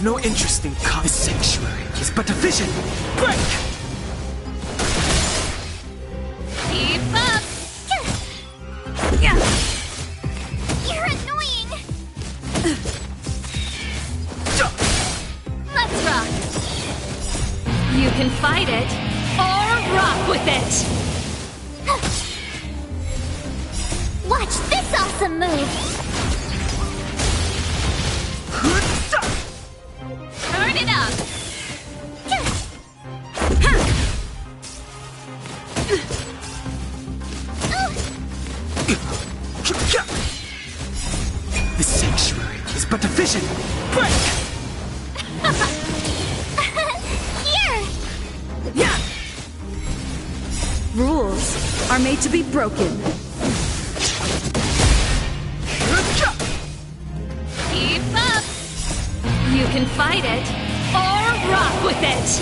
have no interest in the sanctuary is but a vision. Break! Keep up! You're annoying! Let's rock! You can fight it, or rock with it! Watch this awesome move! Turn it up! The sanctuary is but a vision. Break! Here! Yeah! Rules are made to be broken. Keep up! You can fight it, or rock with it!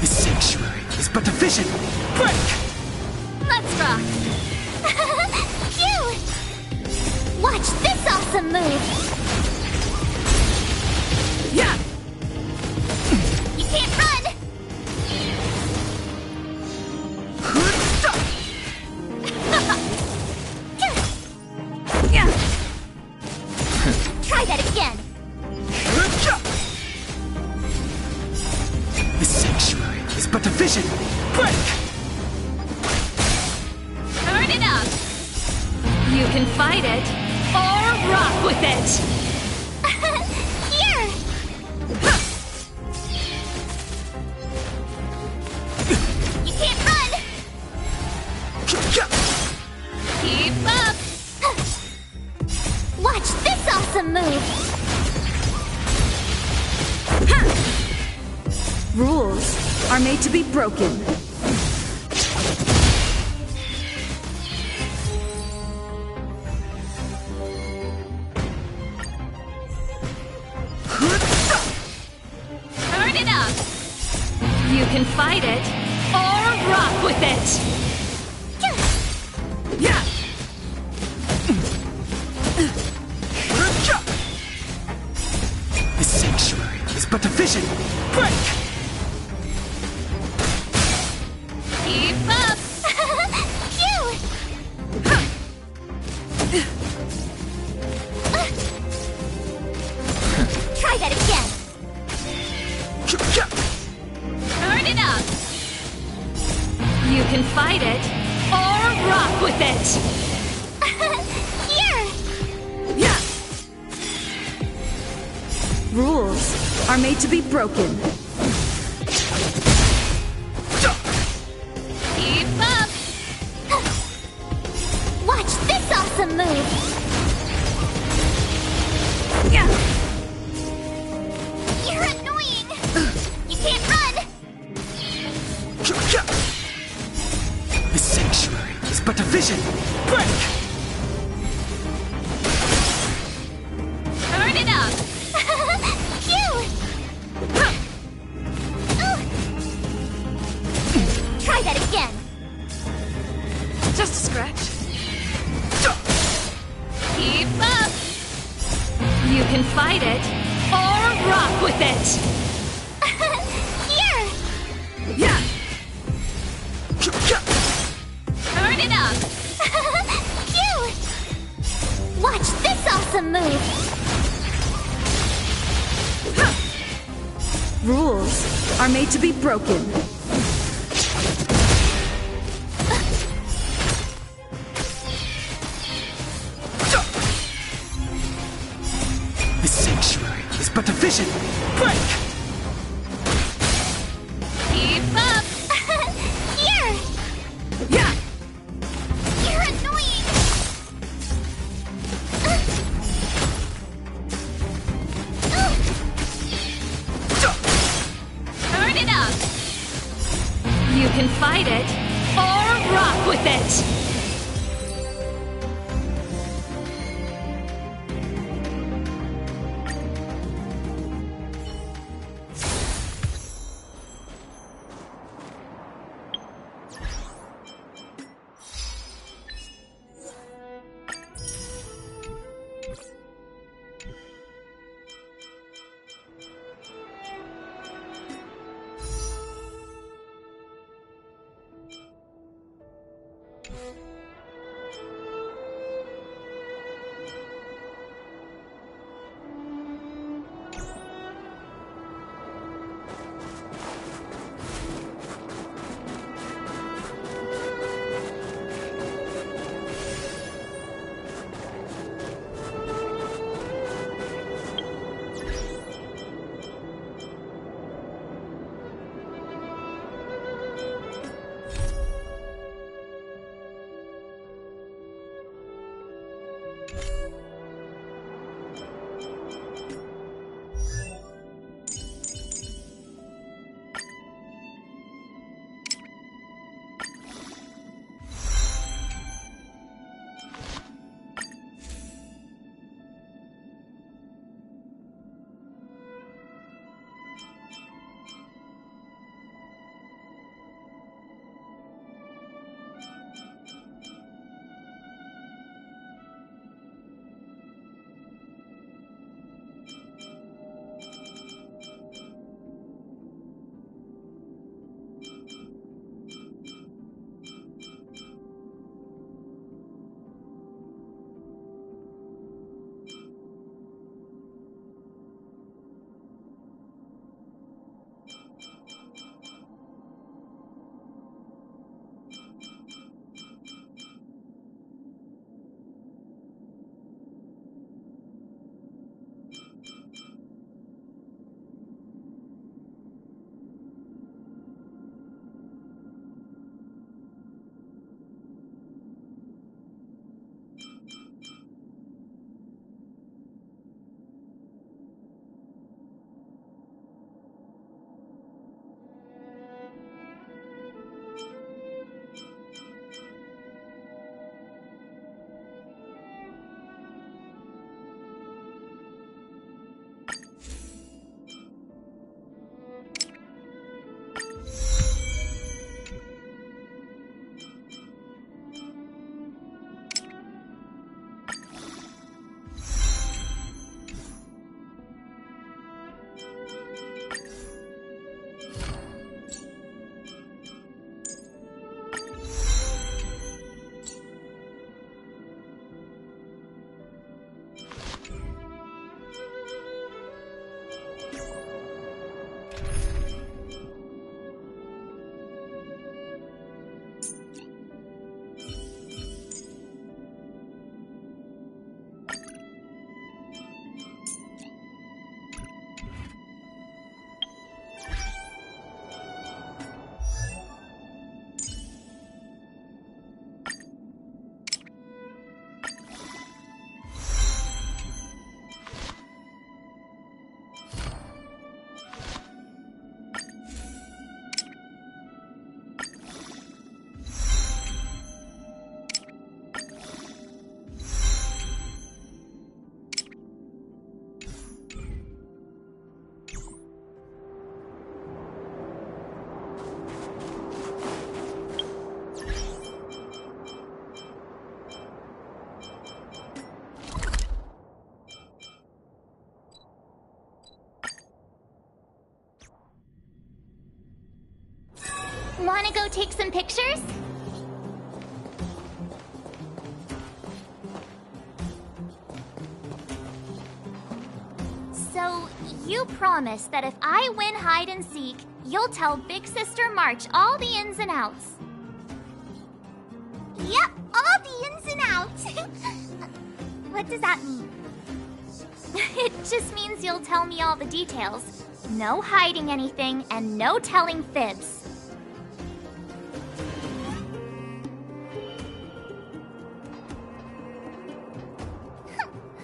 The sanctuary is but a vision. Break! Let's rock! Phew! Watch this awesome move! Yeah! You can't run! Yeah! Try that again! The sanctuary is but a vision. Break! Turn it up! You can fight it, or rock with it! Here! You can't run! Keep up! Watch this awesome move! Rules are made to be broken. Turn it up! You can fight it, or rock with it! Yeah! The sanctuary is but a vision. Break! Keep up! Phew! Try that again! Turn it up! You can fight it, or rock with it! Here! Yeah! Rules are made to be broken. Keep up! Watch this awesome move! Yeah! You're annoying! You can't run! The sanctuary is but a vision. Break! Turn it up! Phew! Try that again! Just a scratch. Keep up! You can fight it, or rock with it! Here! Yeah! Turn it up! Phew! Watch this awesome move! Rules are made to be broken. The sanctuary is but a vision. Break! Keep up! Here! Yeah! You're annoying! Turn it up! You can fight it, or rock with it! Wanna go take some pictures? So, you promise that if I win hide and seek, you'll tell Big Sister March all the ins and outs. Yep, all the ins and outs. What does that mean? It just means you'll tell me all the details. No hiding anything and no telling fibs.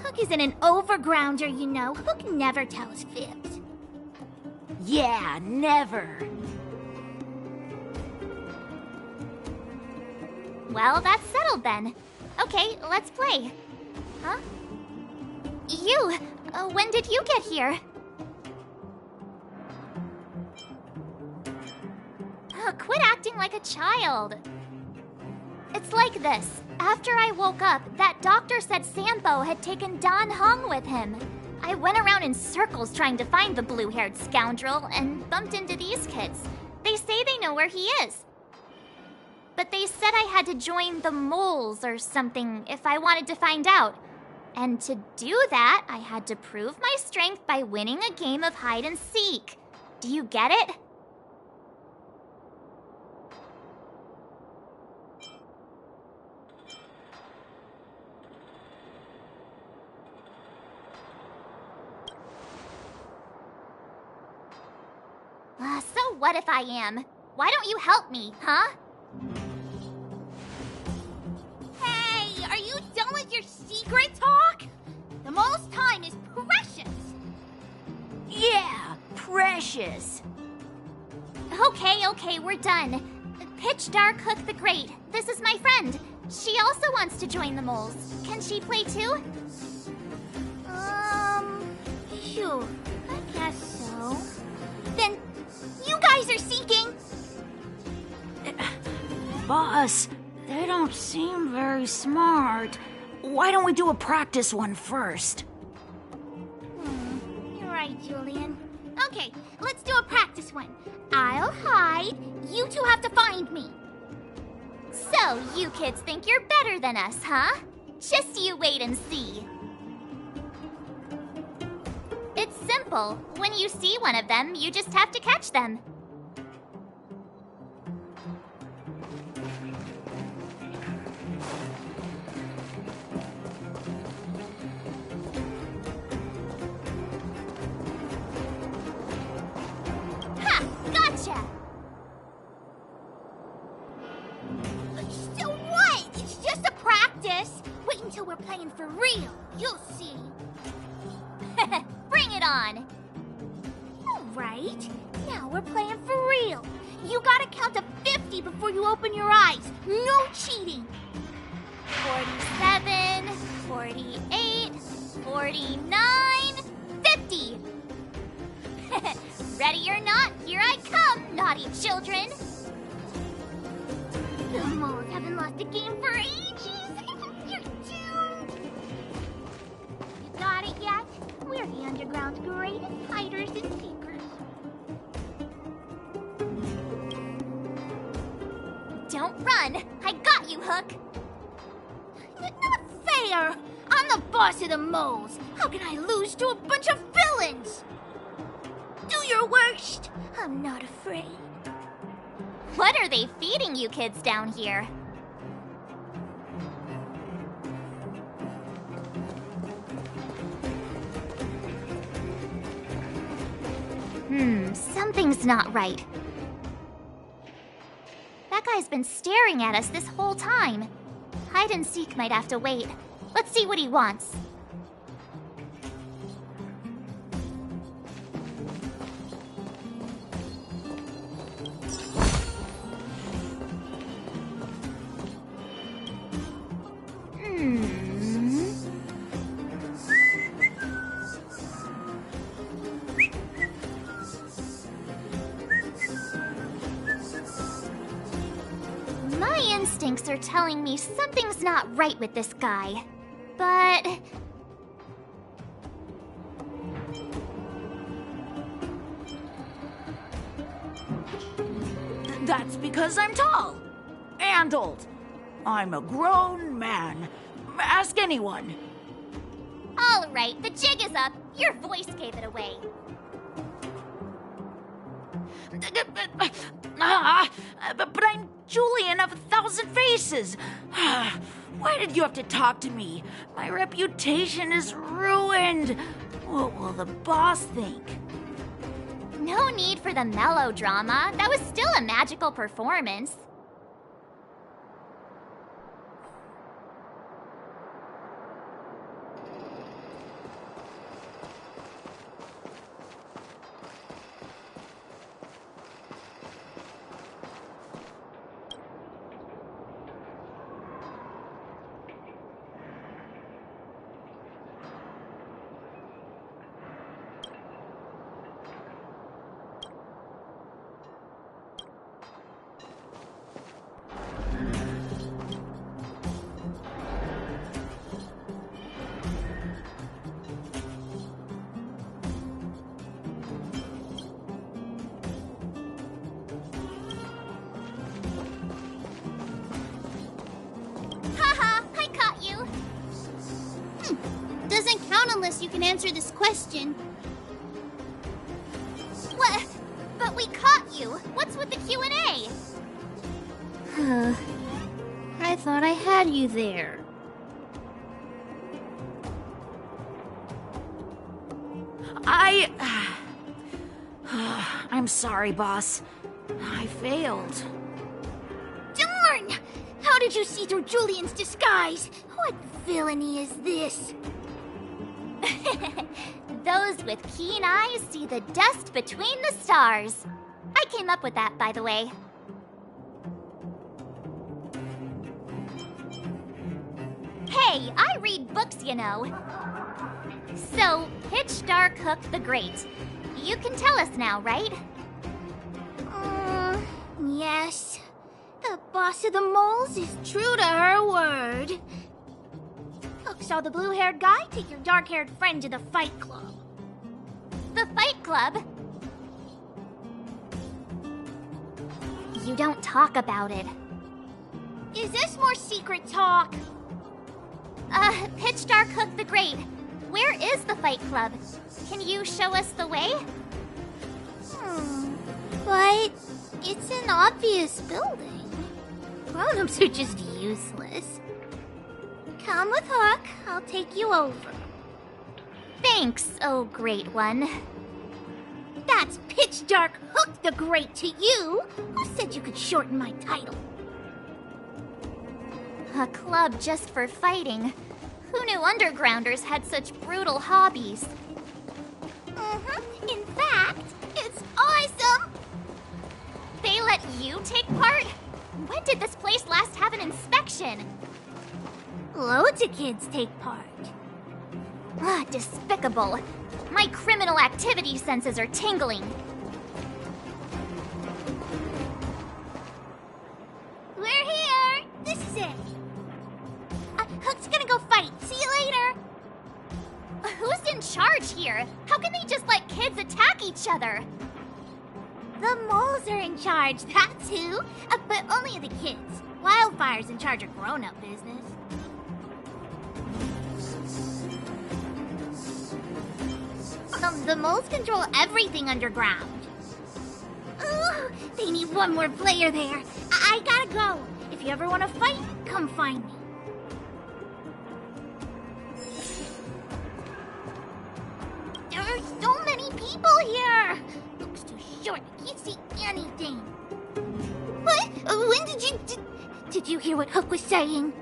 Hook isn't an overgrounder, you know. Hook never tells fibs. Yeah, never. Well, that's settled then. Okay, let's play. Huh? You! When did you get here? Quit acting like a child. It's like this. After I woke up, that doctor said Sampo had taken Don Hong with him. I went around in circles trying to find the blue-haired scoundrel and bumped into these kids. They say they know where he is. But they said I had to join the moles or something if I wanted to find out. And to do that, I had to prove my strength by winning a game of hide and seek. Do you get it? So what if I am? Why don't you help me, huh? Hey, are you done with your secret talk? The most time is precious. Yeah, precious. Okay, we're done. Pitch Dark Hook the Great. This is my friend. She also wants to join the moles. Can she play too? Sure. I guess so. Then, you guys are seeking. Boss, they don't seem very smart. Why don't we do a practice one first? You're right, Julian. Okay, let's do a practice one. I'll hide. You two have to find me. So, you kids think you're better than us, huh? Just you wait and see. It's simple. When you see one of them, you just have to catch them. Ha! Gotcha! So what? It's just a practice. Wait until we're playing for real. You'll see. Bring it on! All right. Now we're playing for real. You gotta count to 50 before you open your eyes. No cheating. 47, 48, 49, 50! Ready or not, here I come, naughty children! The moles haven't lost a game for ages. You're doomed. You got it yet? We're the underground's greatest hiders and seekers. Don't run! I got you, Hook! Not fair! I'm the boss of the moles. How can I lose to a bunch of villains? Do your worst. I'm not afraid. What are they feeding you kids down here? Something's not right. That guy's been staring at us this whole time. Hide and seek might have to wait. Let's see what he wants. My instincts are telling me something's not right with this guy. But... That's because I'm tall. And old. I'm a grown man. Ask anyone. All right, the jig is up. Your voice gave it away. But I'm Julian of 1,000 Faces. Why did you have to talk to me? My reputation is ruined. What will the boss think? No need for the melodrama. That was still a magical performance. Doesn't count unless you can answer this question. What? But we caught you. What's with the Q&A? I thought I had you there. I'm sorry, boss. I failed. Darn! How did you see through Julian's disguise? What villainy is this? Those with keen eyes see the dust between the stars. I came up with that, by the way. Hey, I read books, you know. So, Pitch Dark Hook the Great. You can tell us now, right? Yes. The boss of the moles is true to her word. Hook saw the blue-haired guy take your dark-haired friend to the fight club. The Fight Club? You don't talk about it. Is this more secret talk? Pitch Dark Hook the Great. Where is the Fight Club? Can you show us the way? But it's an obvious building. Grown-ups are just useless. Come with Hook. I'll take you over. Thanks, oh great one. That's Pitch Dark Hook the Great to you. Who said you could shorten my title? A club just for fighting. Who knew undergrounders had such brutal hobbies? In fact, it's awesome. They let you take part? When did this place last have an inspection? Loads of kids take part. Despicable. My criminal activity senses are tingling. We're here. This is it. Hook's gonna go fight. See you later. Who's in charge here? How can they just let kids attack each other? The moles are in charge, that's who. But only the kids. Wildfire's in charge of grown-up business. The moles control everything underground. Ooh, they need one more player there. I gotta go. If you ever want to fight, come find me. There are so many people here. Looks too short. I can't see anything. What? When did you... Did you hear what Hook was saying?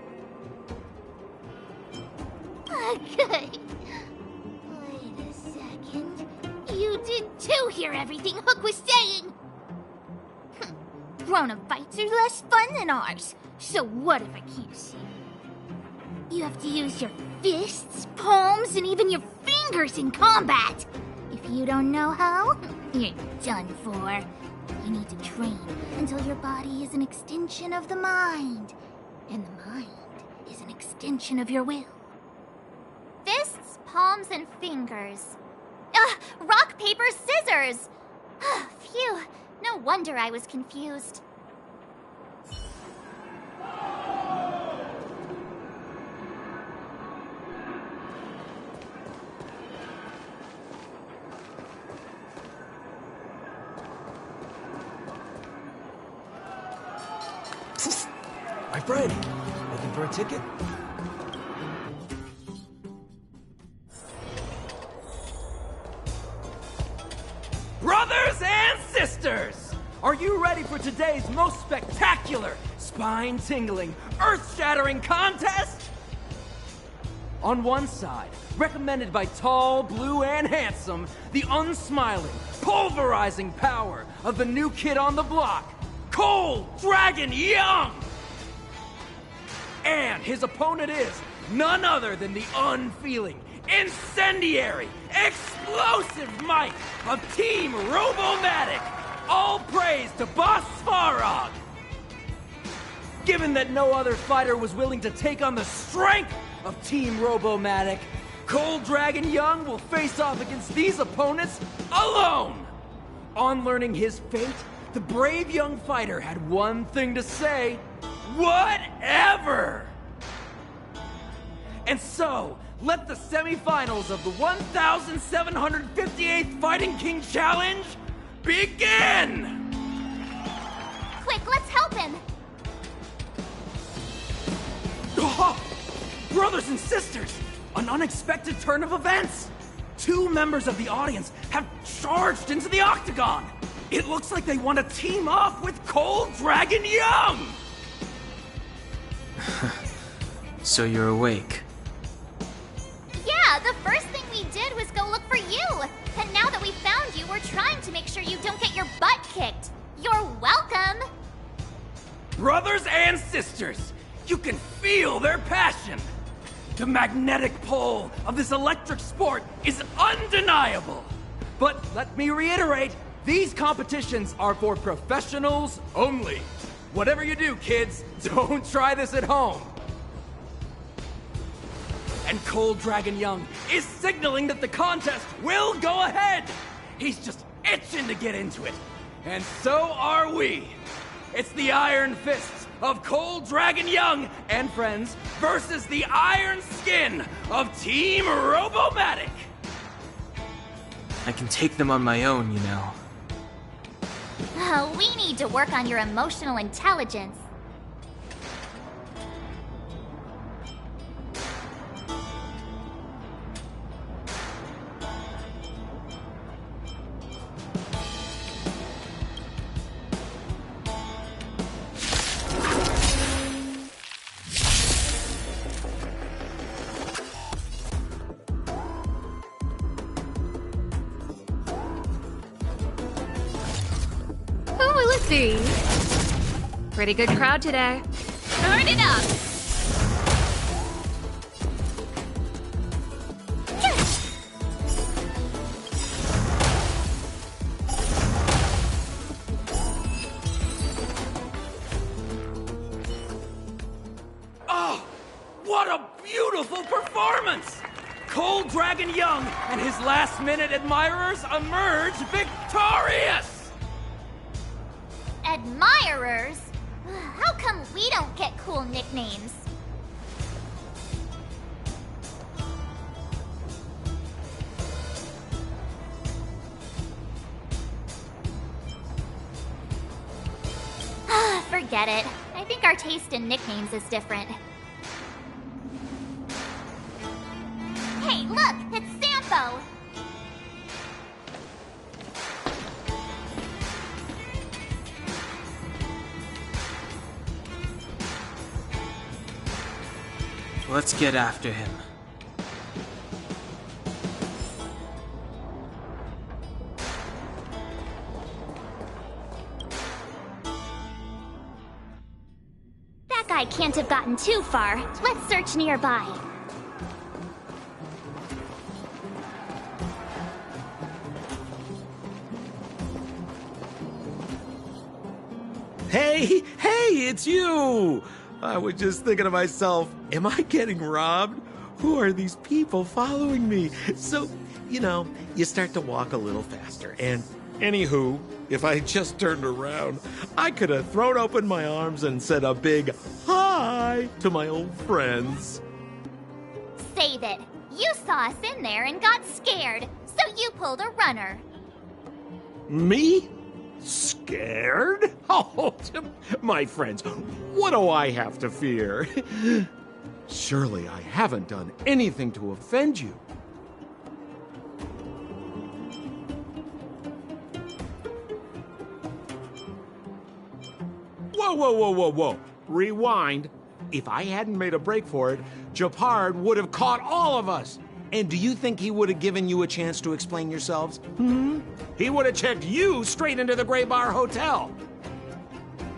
Good. Wait a second. You did too hear everything Hook was saying. Grown-up fights are less fun than ours. So what if I can't see? You have to use your fists, palms, and even your fingers in combat. If you don't know how, you're done for. You need to train until your body is an extension of the mind. And the mind is an extension of your will. Fists, palms, and fingers. Rock, paper, scissors! Phew, no wonder I was confused. My friend, looking for a ticket? Brothers and sisters! Are you ready for today's most spectacular, spine-tingling, earth-shattering contest? On one side, recommended by tall, blue, and handsome, the unsmiling, pulverizing power of the new kid on the block, Cold Dragon Young! And his opponent is none other than the unfeeling, incendiary, explosive might of Team Robomatic! All praise to Boss Svarog! Given that no other fighter was willing to take on the strength of Team Robomatic, Cold Dragon Young will face off against these opponents alone! On learning his fate, the brave young fighter had one thing to say: whatever! And so, let the semifinals of the 1758th Fighting King Challenge begin! Quick, let's help him! Oh, brothers and sisters, an unexpected turn of events! Two members of the audience have charged into the octagon! It looks like they want to team up with Cold Dragon Young! So you're awake. Yeah, the first thing we did was go look for you! And now that we found you, we're trying to make sure you don't get your butt kicked! You're welcome! Brothers and sisters, you can feel their passion! The magnetic pull of this electric sport is undeniable! But let me reiterate, these competitions are for professionals only. Whatever you do, kids, don't try this at home. And Cold Dragon Young is signaling that the contest will go ahead! He's just itching to get into it. And so are we! It's the Iron Fists of Cold Dragon Young and friends versus the Iron Skin of Team Robomatic! I can take them on my own, you know. Oh, we need to work on your emotional intelligence. Oh, let's see. Pretty good crowd today. Turn it up! Oh, what a beautiful performance! Cold Dragon Young and his last-minute admirers emerge victorious! Admirers? How come we don't get cool nicknames? Forget it. I think our taste in nicknames is different. Hey, look! It's Sampo! Let's get after him. That guy can't have gotten too far. Let's search nearby. Hey, it's you! I was just thinking to myself, am I getting robbed? Who are these people following me? So, you start to walk a little faster. And anywho, if I just turned around, I could have thrown open my arms and said a big hi to my old friends. Save it. You saw us in there and got scared, so you pulled a runner. Me? Scared? Oh, my friends, what do I have to fear? Surely I haven't done anything to offend you. Whoa, whoa, whoa, whoa, whoa. Rewind. If I hadn't made a break for it, Japard would have caught all of us. And do you think he would have given you a chance to explain yourselves? He would have checked you straight into the Gray Bar Hotel.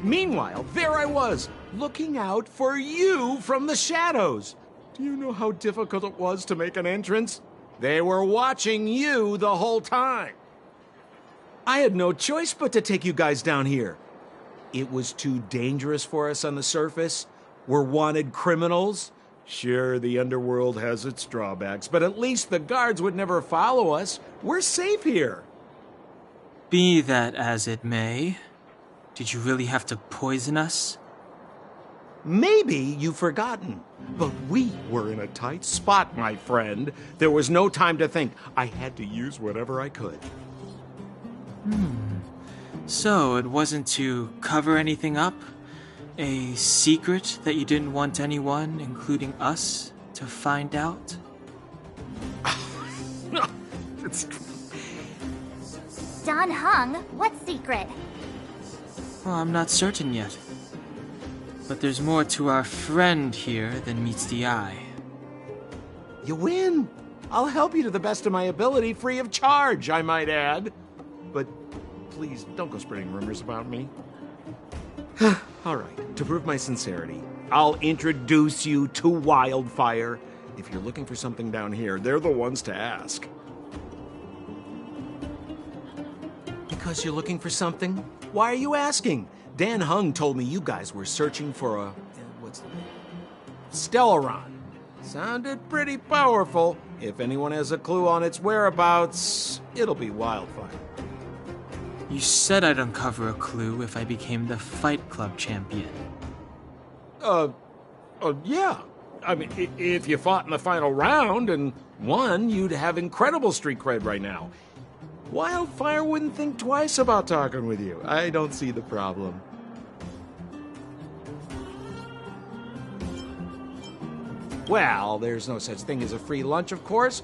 Meanwhile, there I was, looking out for you from the shadows. Do you know how difficult it was to make an entrance? They were watching you the whole time. I had no choice but to take you guys down here. It was too dangerous for us on the surface. We're wanted criminals. Sure, the underworld has its drawbacks, but at least the guards would never follow us. We're safe here. Be that as it may, did you really have to poison us? Maybe you've forgotten, but we were in a tight spot, my friend. There was no time to think. I had to use whatever I could. So it wasn't to cover anything up? A secret that you didn't want anyone, including us, to find out? Don Hung, what secret? Well, I'm not certain yet. But there's more to our friend here than meets the eye. You win. I'll help you to the best of my ability, free of charge, I might add. But please, don't go spreading rumors about me. All right, to prove my sincerity, I'll introduce you to Wildfire. If you're looking for something down here, they're the ones to ask. Because you're looking for something? Why are you asking? Dan Hung told me you guys were searching for a... what's the name? Stellaron. Sounded pretty powerful. If anyone has a clue on its whereabouts, it'll be Wildfire. You said I'd uncover a clue if I became the Fight Club champion. Yeah. I mean, if you fought in the final round and won, you'd have incredible street cred right now. Wildfire wouldn't think twice about talking with you. I don't see the problem. Well, there's no such thing as a free lunch, of course.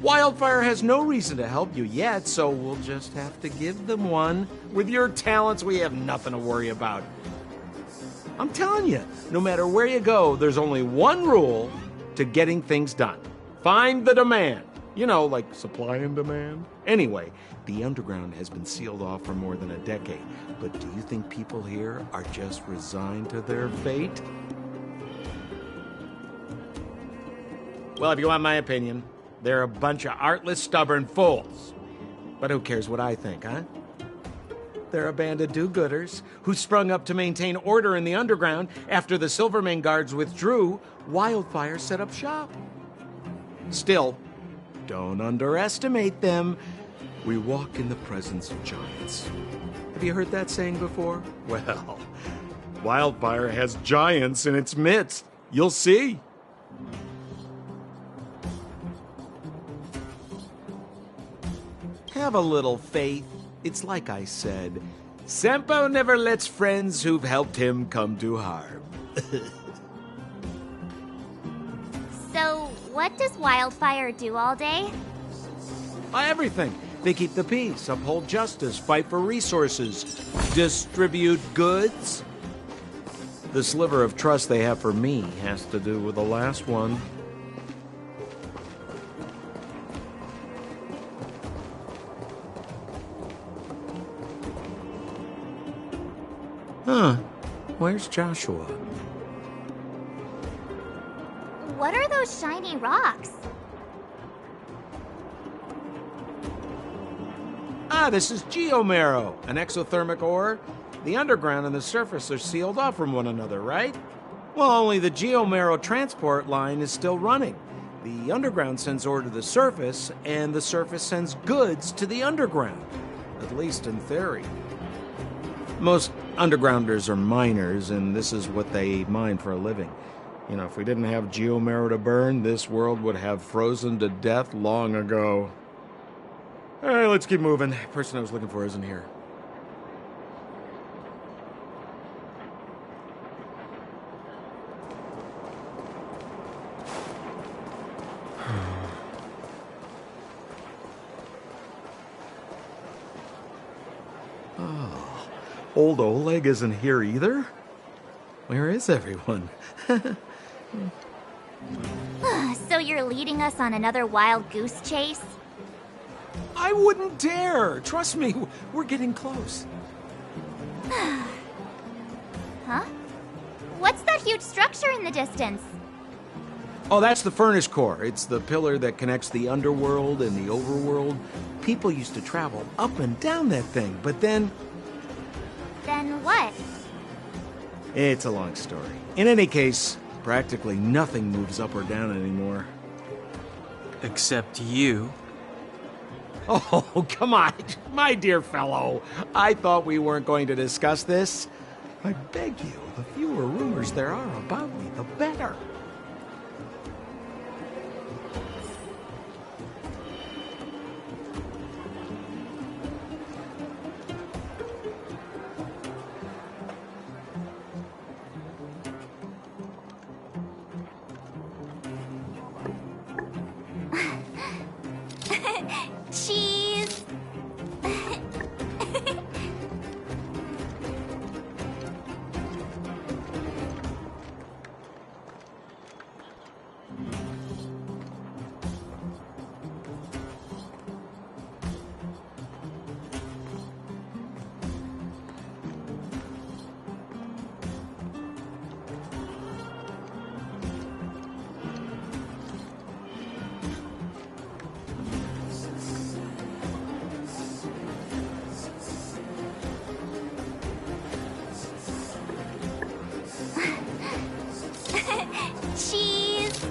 Wildfire has no reason to help you yet, so we'll just have to give them one. With your talents, we have nothing to worry about. I'm telling you, no matter where you go, there's only one rule to getting things done. Find the demand. You know, like supply and demand. Anyway, the underground has been sealed off for more than a decade. But do you think people here are just resigned to their fate? Well, if you want my opinion, they're a bunch of artless, stubborn fools. But who cares what I think, huh? They're a band of do-gooders who sprung up to maintain order in the underground. After the Silvermane guards withdrew, Wildfire set up shop. Still, don't underestimate them. We walk in the presence of giants. Have you heard that saying before? Well, Wildfire has giants in its midst. You'll see. Have a little faith. It's like I said, Senpo never lets friends who've helped him come to harm. So, what does Wildfire do all day? Everything. They keep the peace, uphold justice, fight for resources, distribute goods. The sliver of trust they have for me has to do with the last one. Huh. Where's Joshua? What are those shiny rocks? This is geomarrow, an exothermic ore. The underground and the surface are sealed off from one another, right? Well, only the geomarrow transport line is still running. The underground sends ore to the surface, and the surface sends goods to the underground. At least in theory. Most undergrounders are miners, and this is what they mine for a living. You know, if we didn't have geomarrow to burn, this world would have frozen to death long ago. All right, let's keep moving. The person I was looking for isn't here. Old Oleg isn't here either? Where is everyone? So you're leading us on another wild goose chase? I wouldn't dare. Trust me, we're getting close. Huh? What's that huge structure in the distance? Oh, that's the furnace core. It's the pillar that connects the underworld and the overworld. People used to travel up and down that thing, but then... Then what? It's a long story. In any case, practically nothing moves up or down anymore. Except you. Oh, come on, my dear fellow. I thought we weren't going to discuss this. I beg you, the fewer rumors there are about me, the better. Cheese! Cheese!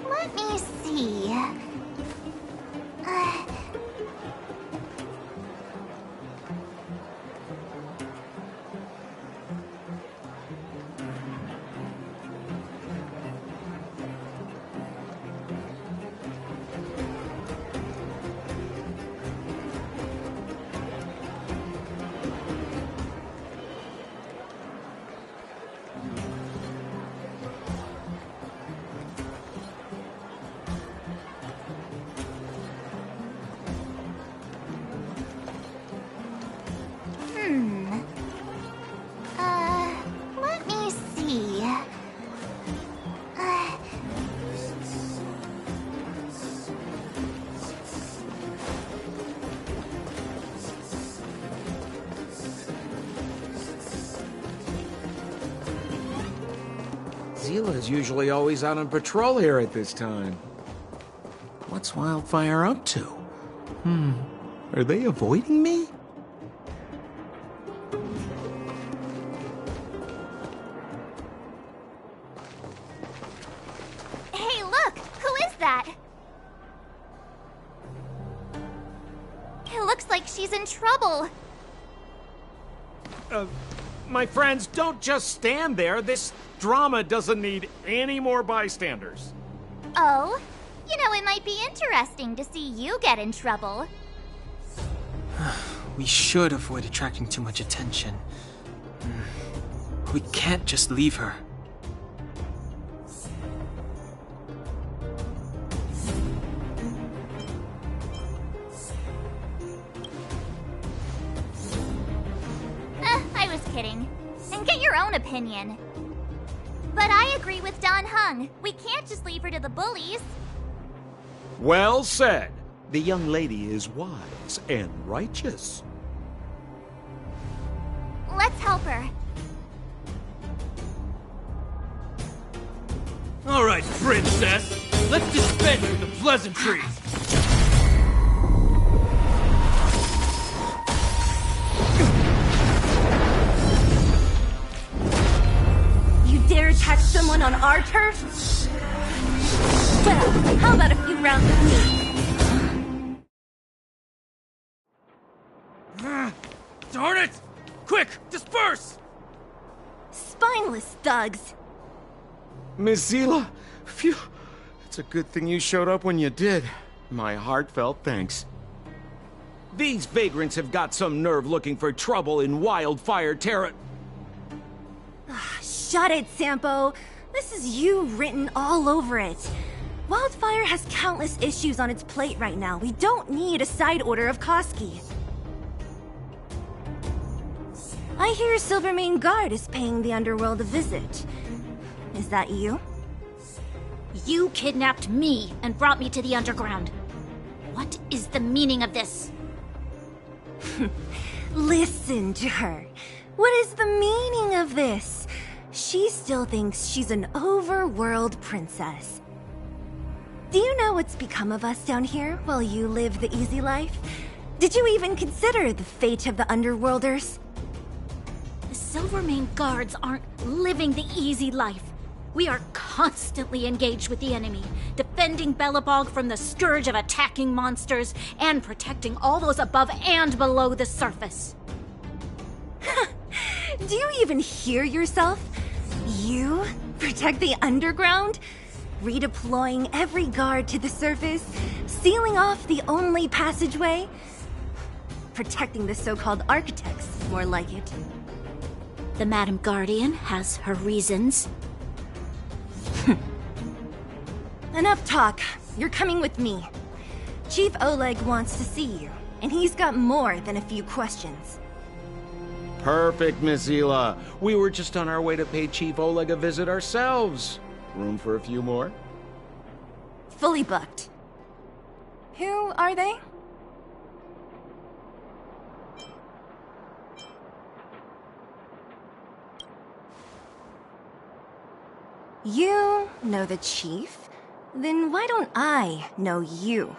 Let me see. Let me see. Zila's usually always out on patrol here at this time. What's Wildfire up to? Are they avoiding me? Hey, look! Who is that? It looks like she's in trouble. My friends, don't just stand there. This drama doesn't need any more bystanders. Oh? You know, it might be interesting to see you get in trouble. We should avoid attracting too much attention. We can't just leave her. I was kidding. And get your own opinion. But I agree with Don Hung. We can't just leave her to the bullies. Well said. The young lady is wise and righteous. Let's help her. All right, princess. Let's dispense with the pleasantries. You dare attack someone on our turf? Well, how about a few rounds with me? Darn it! Quick, disperse! Spineless thugs. Miss Zila, phew. It's a good thing you showed up when you did. My heartfelt thanks. These vagrants have got some nerve looking for trouble in Wildfire Terra. Shut it, Sampo. This is you written all over it. Wildfire has countless issues on its plate right now. We don't need a side order of Koski. I hear Silvermane Guard is paying the Underworld a visit. Is that you? You kidnapped me and brought me to the underground. What is the meaning of this? Listen to her. What is the meaning of this? She still thinks she's an overworld princess. Do you know what's become of us down here while you live the easy life? Did you even consider the fate of the Underworlders? The Silvermane Guards aren't living the easy life. We are constantly engaged with the enemy, defending Belobog from the scourge of attacking monsters and protecting all those above and below the surface. Do you even hear yourself? You protect the underground? Redeploying every guard to the surface? Sealing off the only passageway? Protecting the so-called architects, more like it. The Madam Guardian has her reasons. Enough talk. You're coming with me. Chief Oleg wants to see you, and he's got more than a few questions. Perfect, Miss Hila. We were just on our way to pay Chief Oleg a visit ourselves. Room for a few more? Fully booked. Who are they? You know the chief? Then why don't I know you?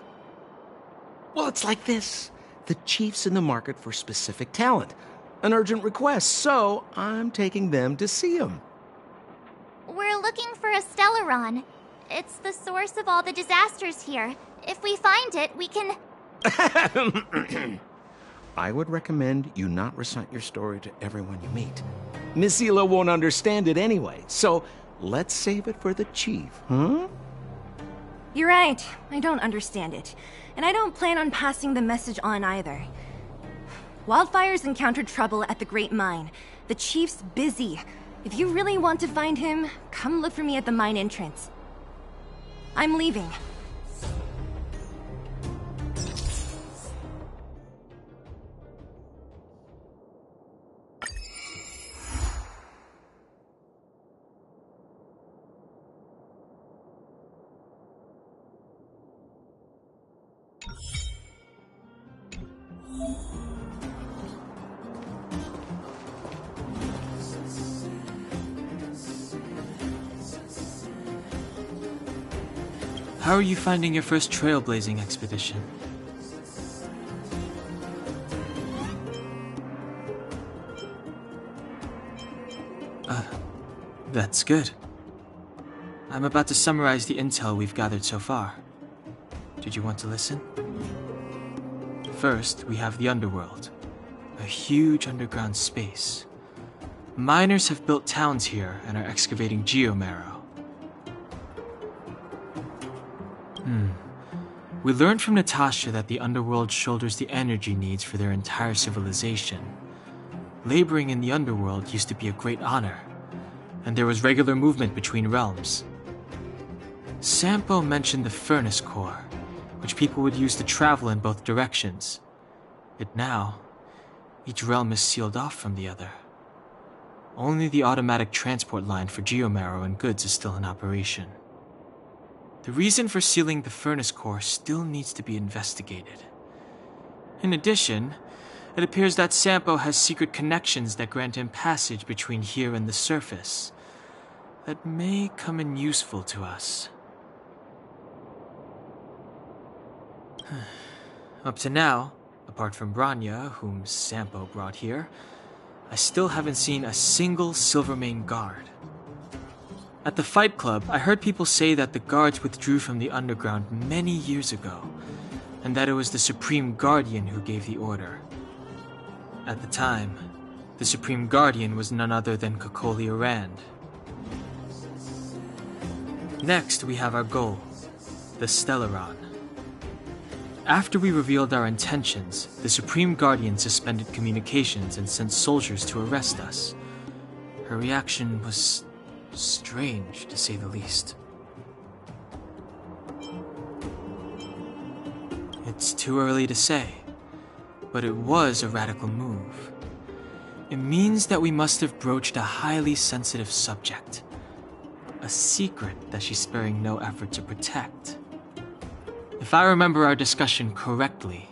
Well, it's like this. The chief's in the market for specific talent. An urgent request, so I'm taking them to see him. We're looking for a Stellaron. It's the source of all the disasters here. If we find it, we can... I would recommend you not recite your story to everyone you meet. Miss Hila won't understand it anyway, so let's save it for the chief, huh? You're right. I don't understand it. And I don't plan on passing the message on either. Wildfire's encountered trouble at the Great Mine. The chief's busy. If you really want to find him, come look for me at the mine entrance. I'm leaving. How are you finding your first trailblazing expedition? That's good. I'm about to summarize the intel we've gathered so far. Did you want to listen? First, we have the Underworld, a huge underground space. Miners have built towns here and are excavating geomarrow. We learned from Natasha that the Underworld shoulders the energy needs for their entire civilization. Laboring in the Underworld used to be a great honor, and there was regular movement between realms. Sampo mentioned the Furnace Core, which people would use to travel in both directions. But now, each realm is sealed off from the other. Only the automatic transport line for geomarrow and goods is still in operation. The reason for sealing the Furnace Core still needs to be investigated. In addition, it appears that Sampo has secret connections that grant him passage between here and the surface that may come in useful to us. Up to now, apart from Branya, whom Sampo brought here, I still haven't seen a single Silvermane guard. At the Fight Club, I heard people say that the guards withdrew from the underground many years ago, and that it was the Supreme Guardian who gave the order. At the time, the Supreme Guardian was none other than Kokoli Rand. Next, we have our goal, the Stellaron. After we revealed our intentions, the Supreme Guardian suspended communications and sent soldiers to arrest us. Her reaction was strange, to say the least. It's too early to say, but it was a radical move. It means that we must have broached a highly sensitive subject, a secret that she's sparing no effort to protect. If I remember our discussion correctly,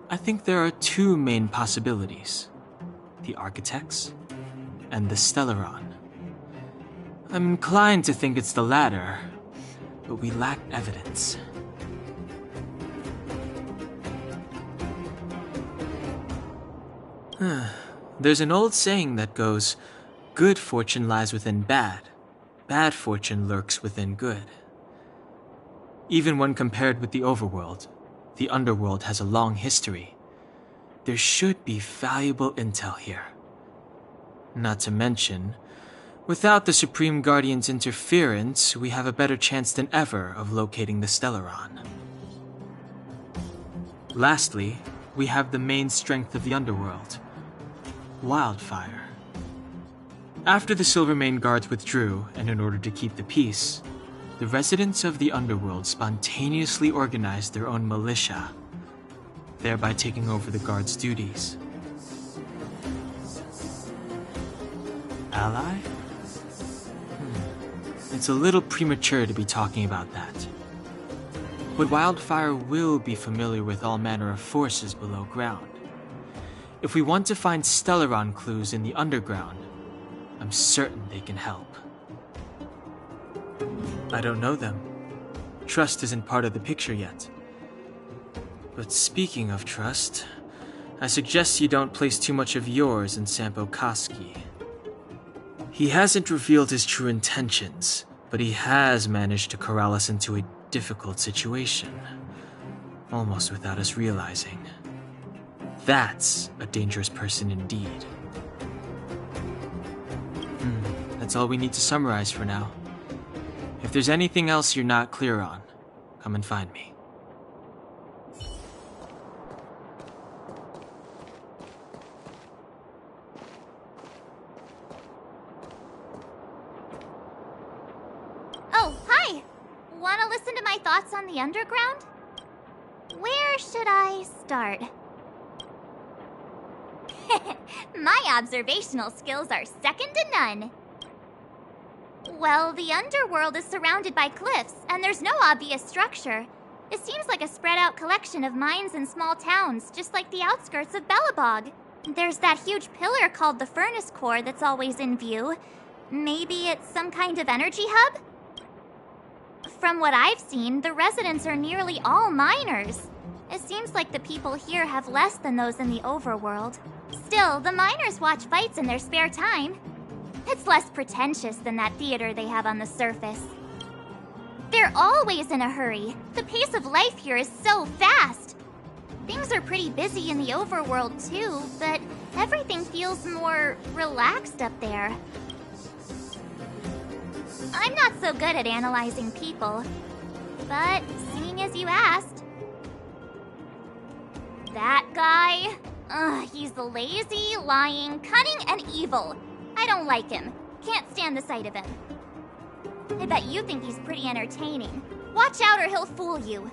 I think there are two main possibilities: the Architects and the Stellaron. I'm inclined to think it's the latter, but we lack evidence. There's an old saying that goes, "Good fortune lies within bad. Bad fortune lurks within good." Even when compared with the overworld, the underworld has a long history. There should be valuable intel here. Not to mention, without the Supreme Guardian's interference, we have a better chance than ever of locating the Stellaron. Lastly, we have the main strength of the underworld: wildfire. After the Silvermane guards withdrew, and in order to keep the peace, the residents of the underworld spontaneously organized their own militia, thereby taking over the guards' duties. Ally? It's a little premature to be talking about that. But Wildfire will be familiar with all manner of forces below ground. If we want to find Stellaron clues in the underground, I'm certain they can help. I don't know them. Trust isn't part of the picture yet. But speaking of trust, I suggest you don't place too much of yours in Sampo Koski. He hasn't revealed his true intentions, but he has managed to corral us into a difficult situation, almost without us realizing. That's a dangerous person indeed. That's all we need to summarize for now. If there's anything else you're not clear on, come and find me. Oh, hi! Wanna listen to my thoughts on the underground? Where should I start? My observational skills are second to none. Well, the underworld is surrounded by cliffs, and there's no obvious structure. It seems like a spread-out collection of mines and small towns, just like the outskirts of Bellabog. There's that huge pillar called the Furnace Core that's always in view. Maybe it's some kind of energy hub? From what I've seen, the residents are nearly all miners. It seems like the people here have less than those in the overworld. Still, the miners watch fights in their spare time. It's less pretentious than that theater they have on the surface. They're always in a hurry. The pace of life here is so fast. Things are pretty busy in the overworld too, but everything feels more relaxed up there. I'm not so good at analyzing people, but seeing as you asked. That guy? He's lazy, lying, cunning, and evil. I don't like him. Can't stand the sight of him. I bet you think he's pretty entertaining. Watch out or he'll fool you.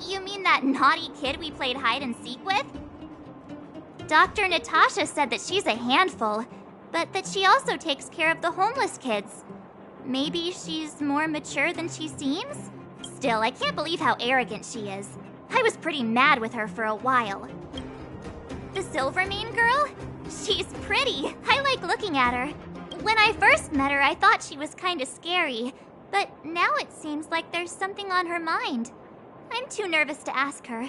You mean that naughty kid we played hide and seek with? Dr. Natasha said that she's a handful, but that she also takes care of the homeless kids. Maybe she's more mature than she seems? Still, I can't believe how arrogant she is. I was pretty mad with her for a while. The Silvermane girl? She's pretty. I like looking at her. When I first met her, I thought she was kinda scary, but now it seems like there's something on her mind. I'm too nervous to ask her.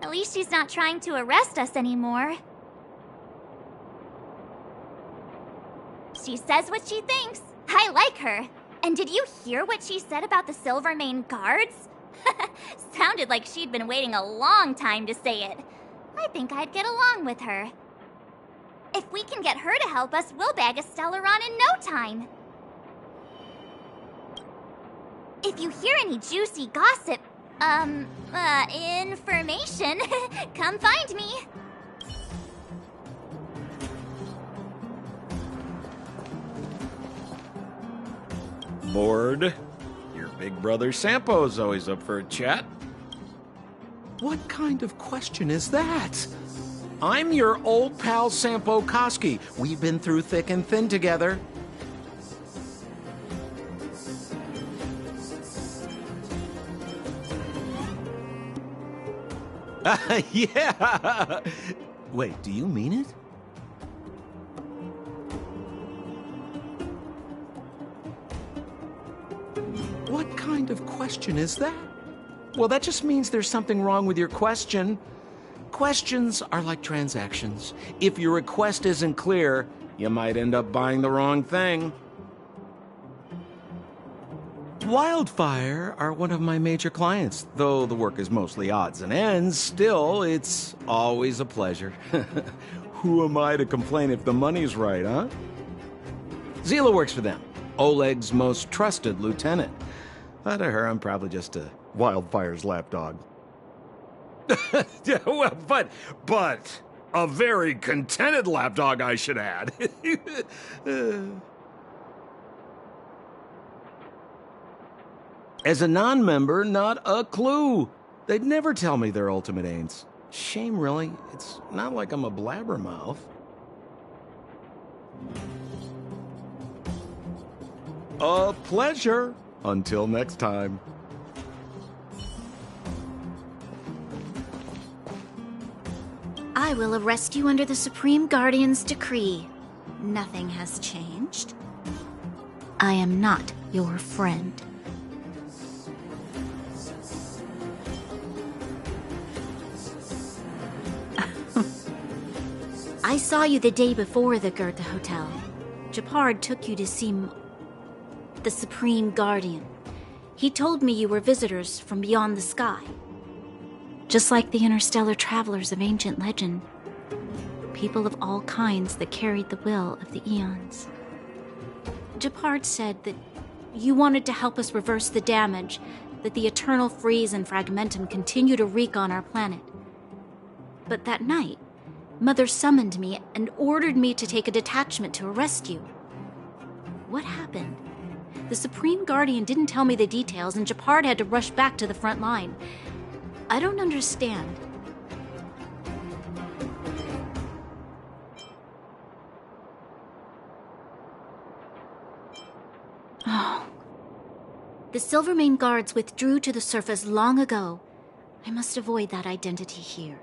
At least she's not trying to arrest us anymore. She says what she thinks. I like her. And did you hear what she said about the Silvermane guards? Sounded like she'd been waiting a long time to say it. I think I'd get along with her. If we can get her to help us, we'll bag a Stellaron in no time. If you hear any juicy gossip, Information. Come find me. Bored? Your big brother Sampo's always up for a chat. What kind of question is that? I'm your old pal Sampo Koski. We've been through thick and thin together. Yeah. Wait, do you mean it? What kind of question is that? Well, that just means there's something wrong with your question. Questions are like transactions. If your request isn't clear, you might end up buying the wrong thing. Wildfire are one of my major clients. Though the work is mostly odds and ends, still, it's always a pleasure. Who am I to complain if the money's right, huh? Zila works for them, Oleg's most trusted lieutenant. To her, I'm probably just a Wildfire's lapdog. Yeah, well, but a very contented lapdog, I should add. As a non-member, not a clue. They'd never tell me their ultimate aims. Shame, really. It's not like I'm a blabbermouth. A pleasure. Until next time. I will arrest you under the Supreme Guardian's decree. Nothing has changed. I am not your friend. I saw you the day before the Goethe Hotel. Japard took you to see the Supreme Guardian. He told me you were visitors from beyond the sky. Just like the interstellar travelers of ancient legend. People of all kinds that carried the will of the eons. Japard said that you wanted to help us reverse the damage that the eternal freeze and fragmentum continue to wreak on our planet. But that night, Mother summoned me and ordered me to take a detachment to arrest you. What happened? The Supreme Guardian didn't tell me the details, and Japard had to rush back to the front line. I don't understand. Oh. The Silvermane guards withdrew to the surface long ago. I must avoid that identity here.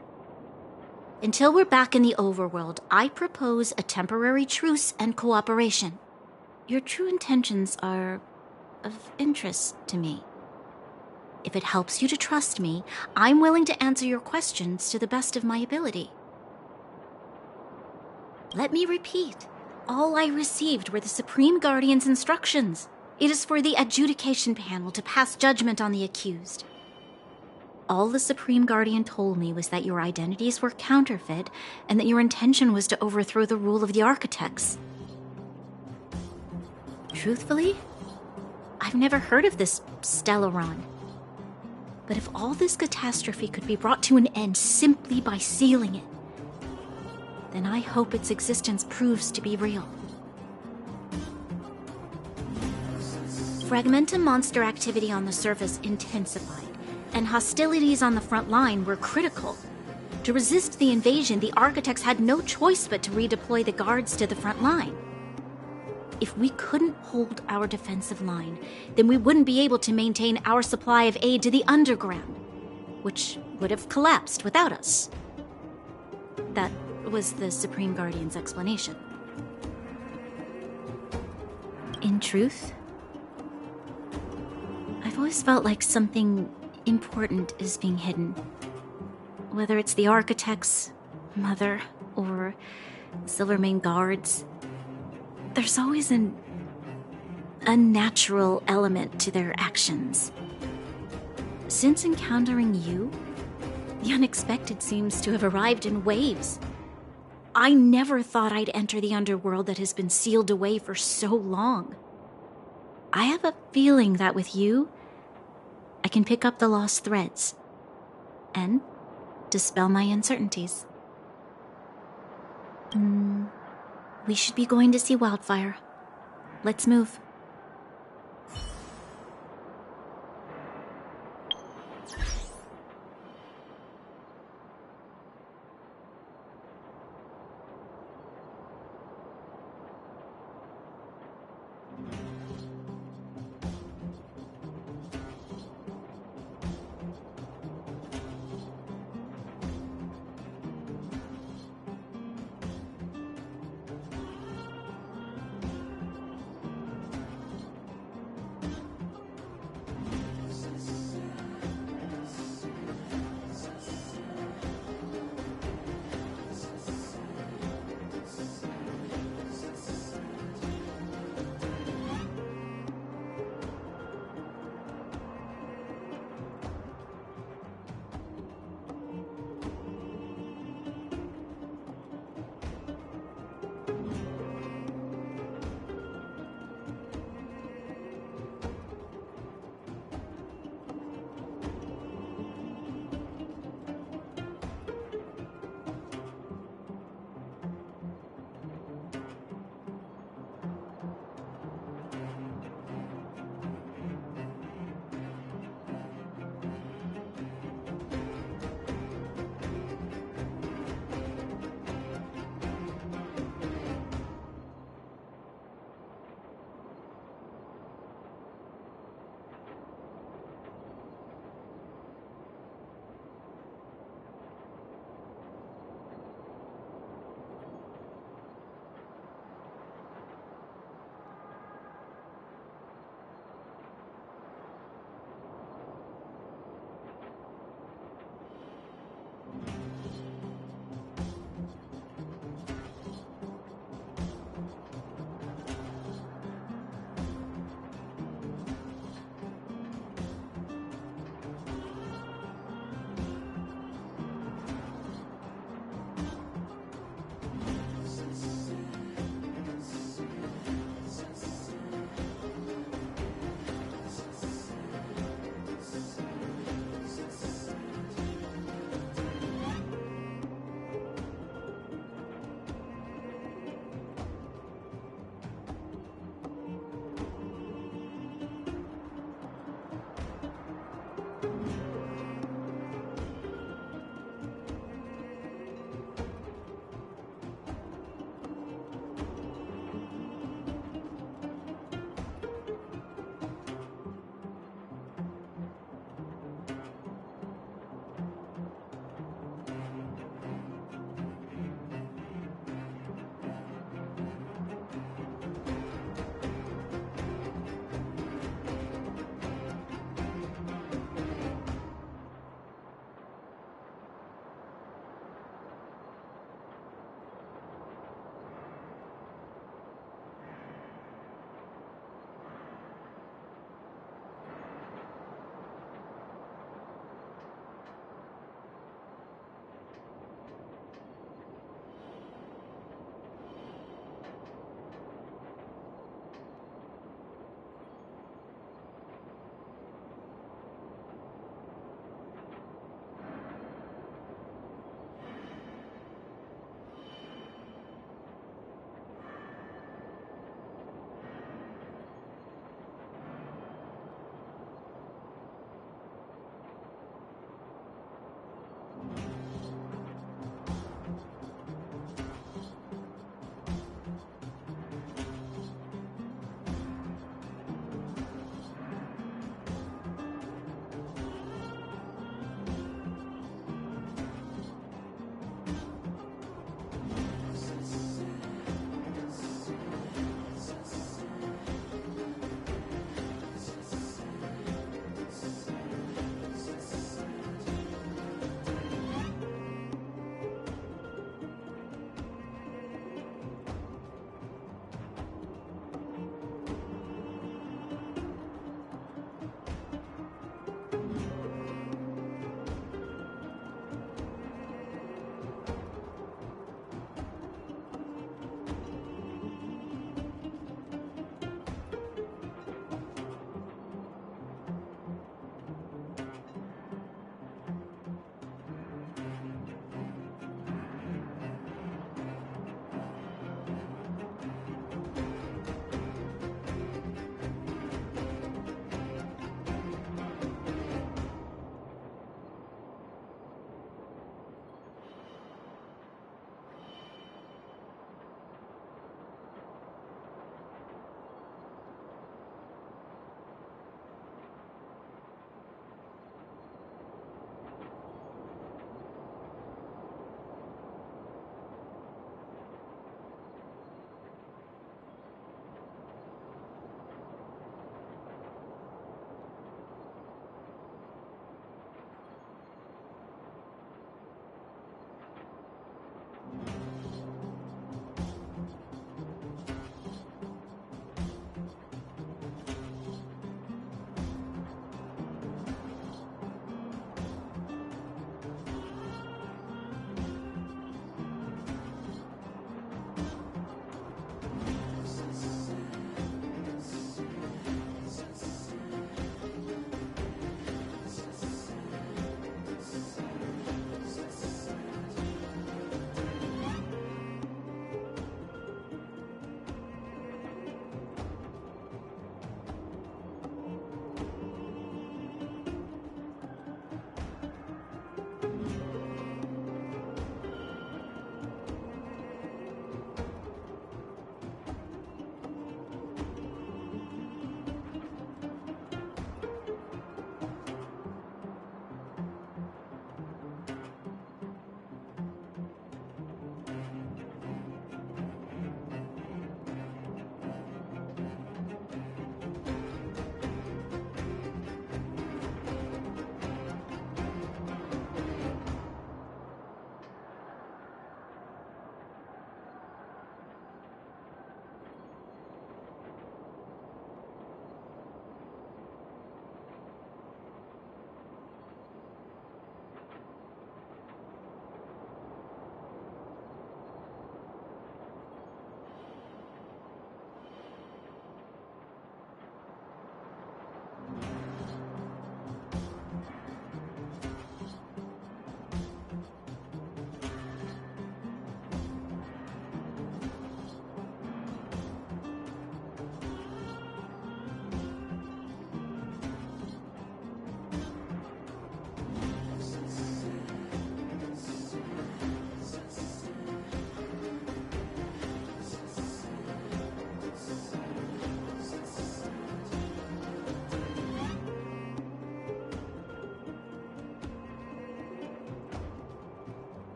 Until we're back in the overworld, I propose a temporary truce and cooperation. Your true intentions are of interest to me. If it helps you to trust me, I'm willing to answer your questions to the best of my ability. Let me repeat. All I received were the Supreme Guardian's instructions. It is for the adjudication panel to pass judgment on the accused. All the Supreme Guardian told me was that your identities were counterfeit and that your intention was to overthrow the rule of the architects. Truthfully, I've never heard of this Stellaron. But if all this catastrophe could be brought to an end simply by sealing it, then I hope its existence proves to be real. Fragmentum monster activity on the surface intensified, and hostilities on the front line were critical. To resist the invasion, the architects had no choice but to redeploy the guards to the front line. If we couldn't hold our defensive line, then we wouldn't be able to maintain our supply of aid to the underground, which would have collapsed without us. That was the Supreme Guardian's explanation. In truth, I've always felt like something important is being hidden. Whether it's the architects, Mother, or Silvermane guards, there's always an unnatural element to their actions. Since encountering you, the unexpected seems to have arrived in waves. I never thought I'd enter the underworld that has been sealed away for so long. I have a feeling that with you, I can pick up the lost threads and dispel my uncertainties. We should be going to see Wildfire. Let's move.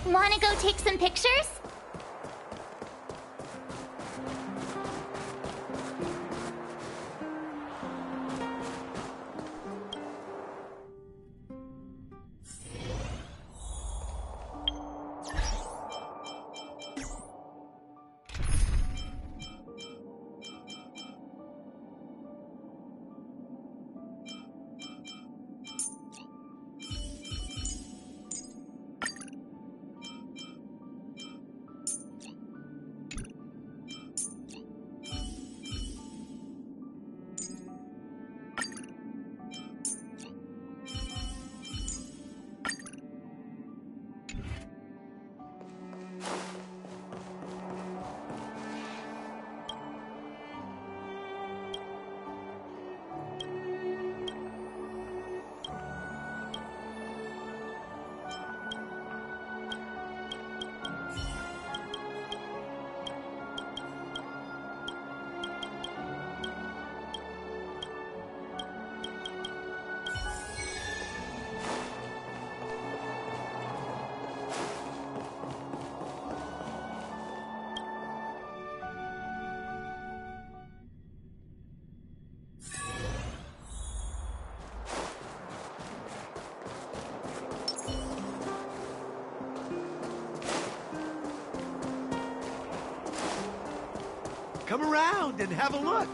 Wanna go take some pictures? Come around and have a look.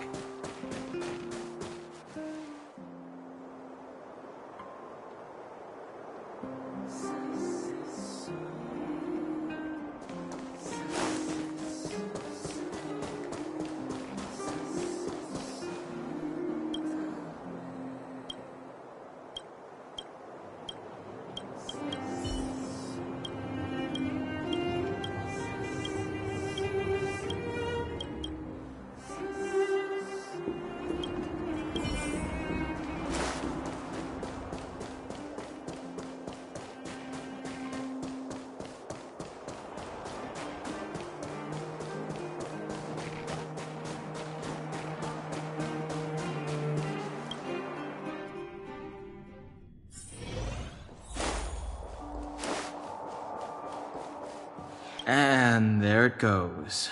And there it goes.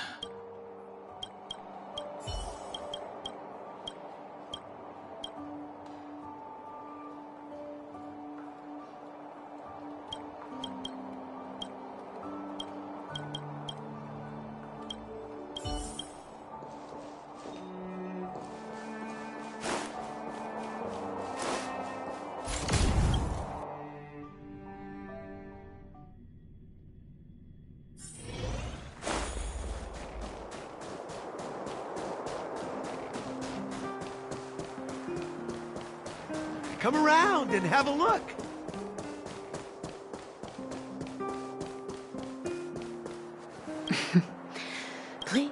Come around and have a look. Please.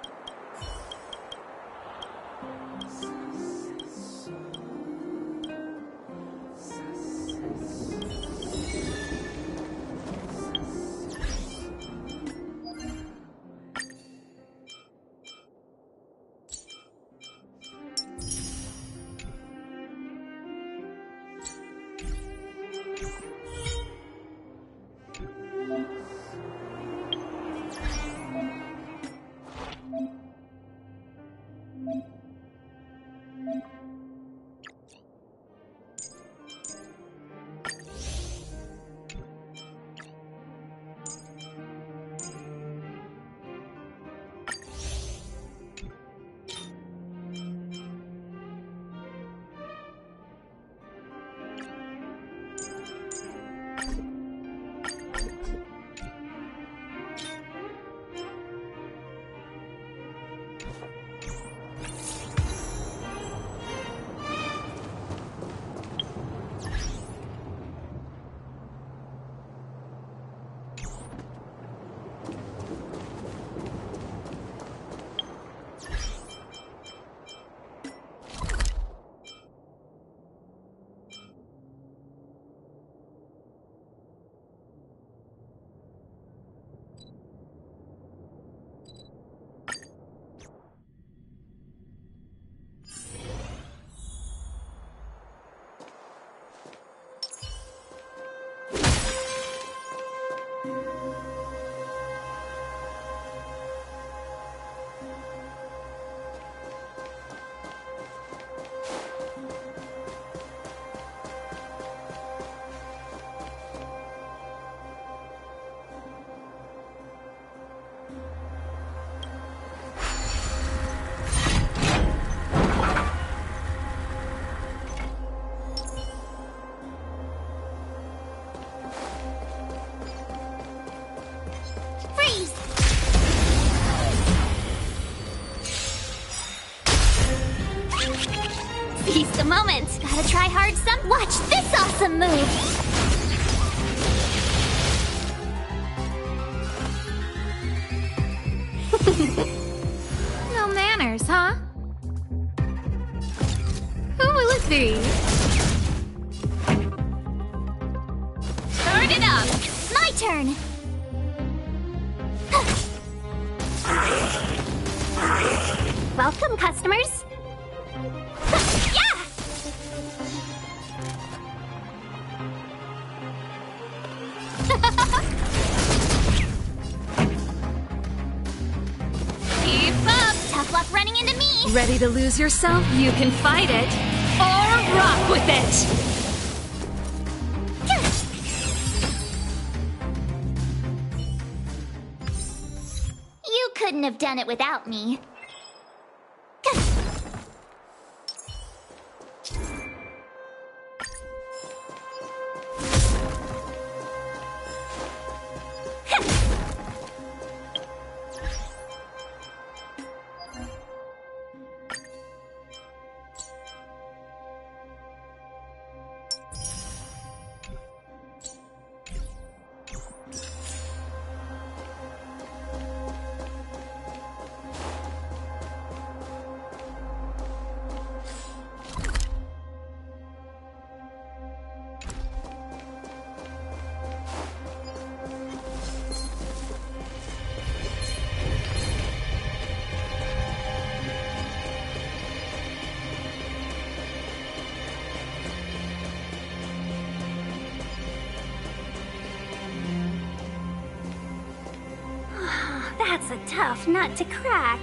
Seize the moment. Gotta try hard some. Watch this awesome move. No manners, huh? Who will it be? Turn it up. My turn. Welcome, customers. Yeah! Keep up! Tough luck running into me! Ready to lose yourself? You can fight it, or rock with it! You couldn't have done it without me. That's a tough nut to crack.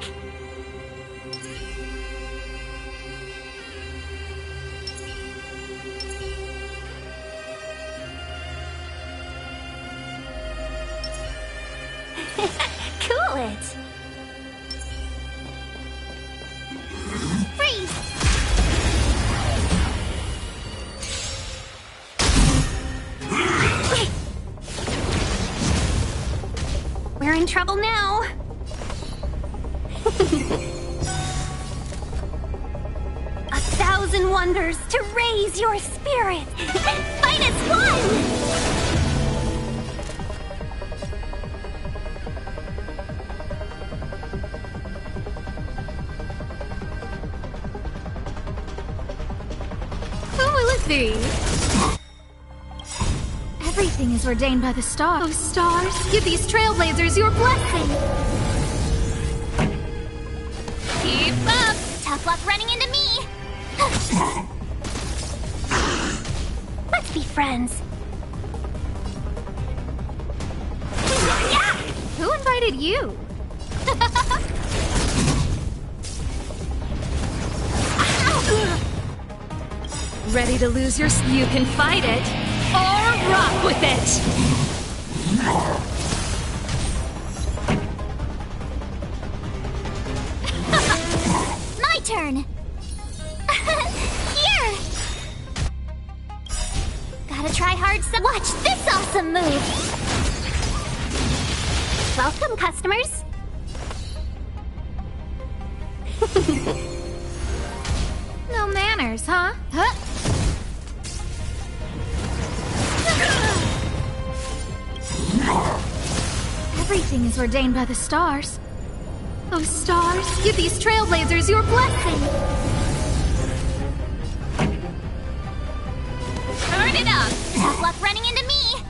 Cool it. Freeze! We're in trouble now. 1,000 wonders to raise your spirit. Fight as one! Who will it be? Everything is ordained by the stars. Oh, stars, give these trailblazers your blessing! Keep up! Tough luck running into me! Let's be friends. Yeah! Who invited you? Ready to lose your... You can fight it, or rock with it! My turn! Here! Gotta try hard some... Watch this awesome move! Welcome, customers! No manners, huh? Everything is ordained by the stars. Oh, stars, give these trailblazers your blessing! Turn it up! Tough luck running into me!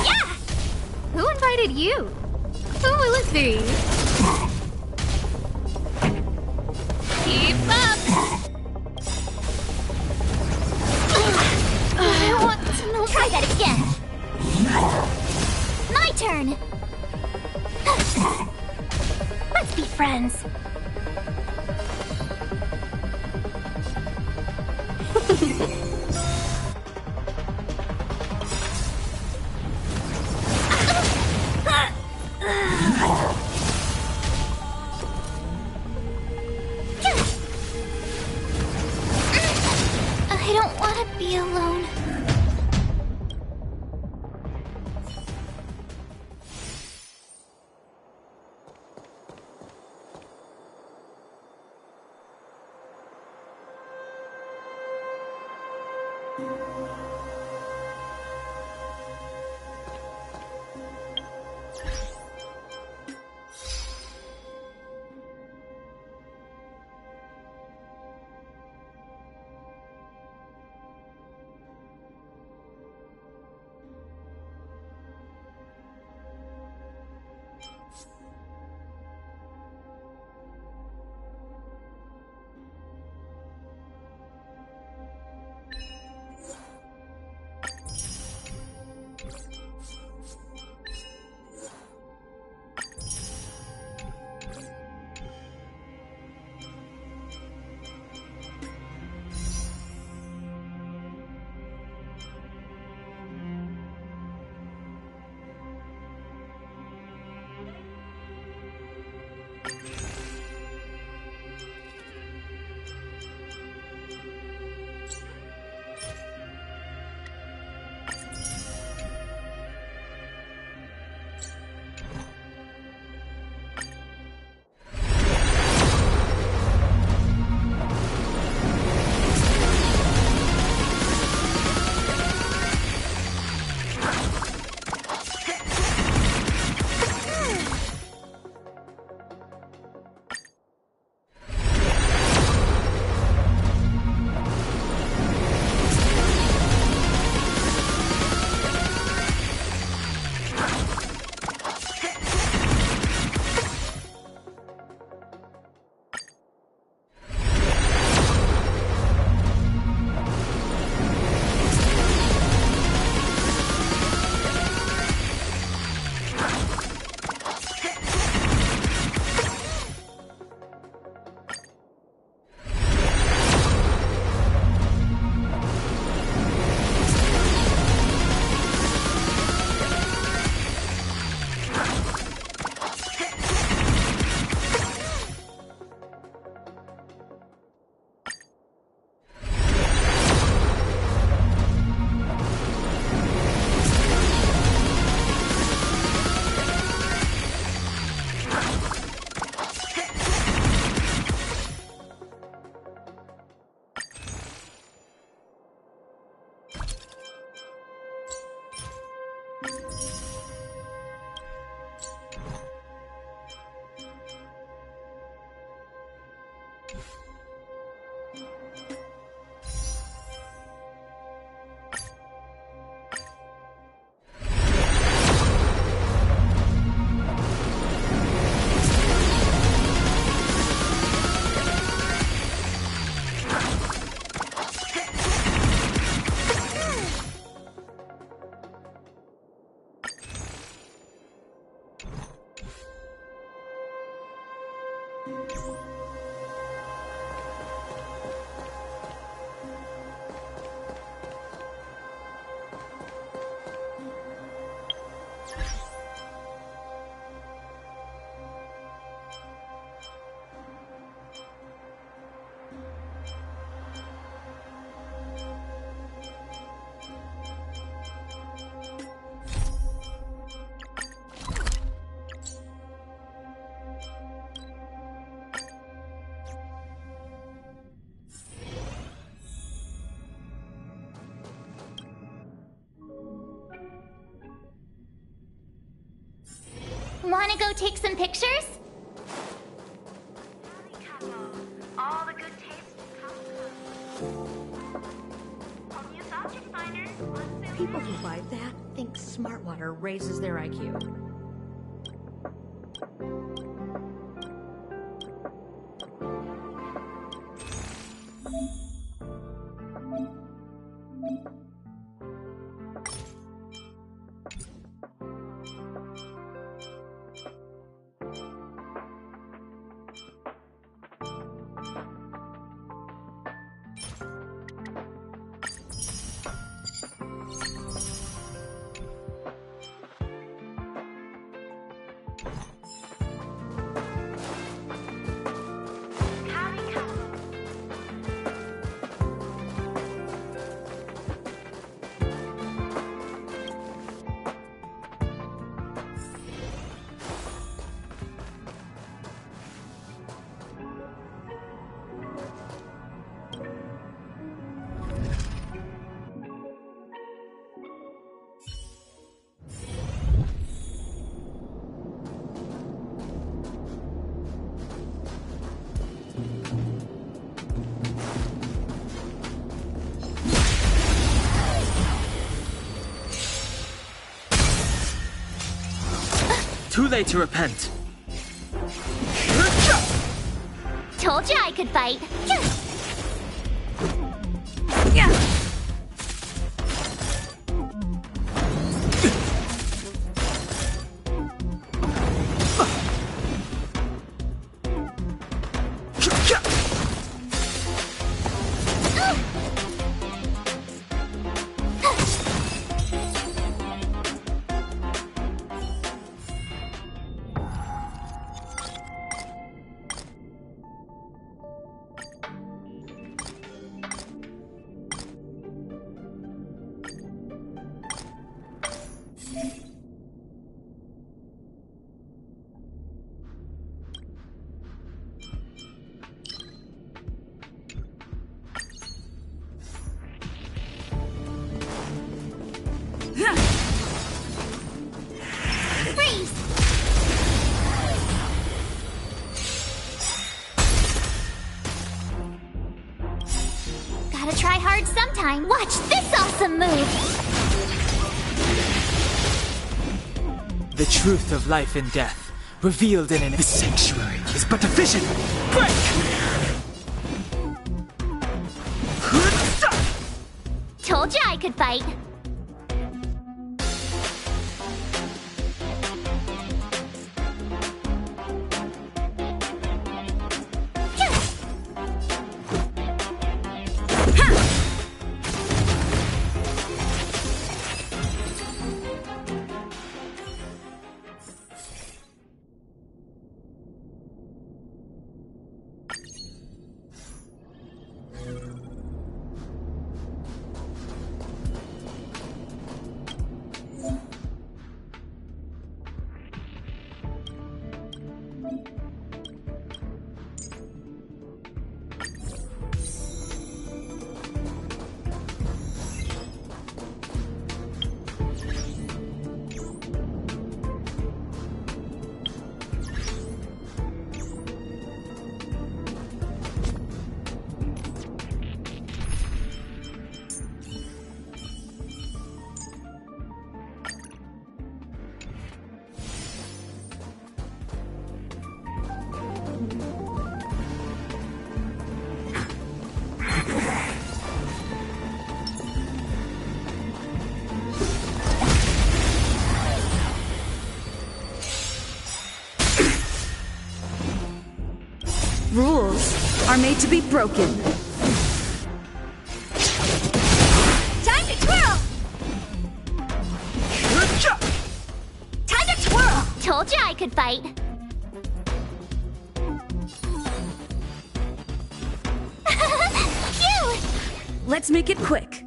Yeah! Who invited you? Who will it be? Keep up! I want to know. Try that again! My turn! Let's be friends. I don't want to be alone. Wanna go take some pictures? All the good taste new object finder. People who buy that think smart water raises their IQ. Too late to repent. Told you I could fight. Freeze! Gotta try hard sometime. Watch this awesome move! The truth of life and death, revealed in this sanctuary, is but a vision. Break! Told you I could fight. Rules are made to be broken. Time to twirl! Time to twirl! Told you I could fight. Phew! Let's make it quick.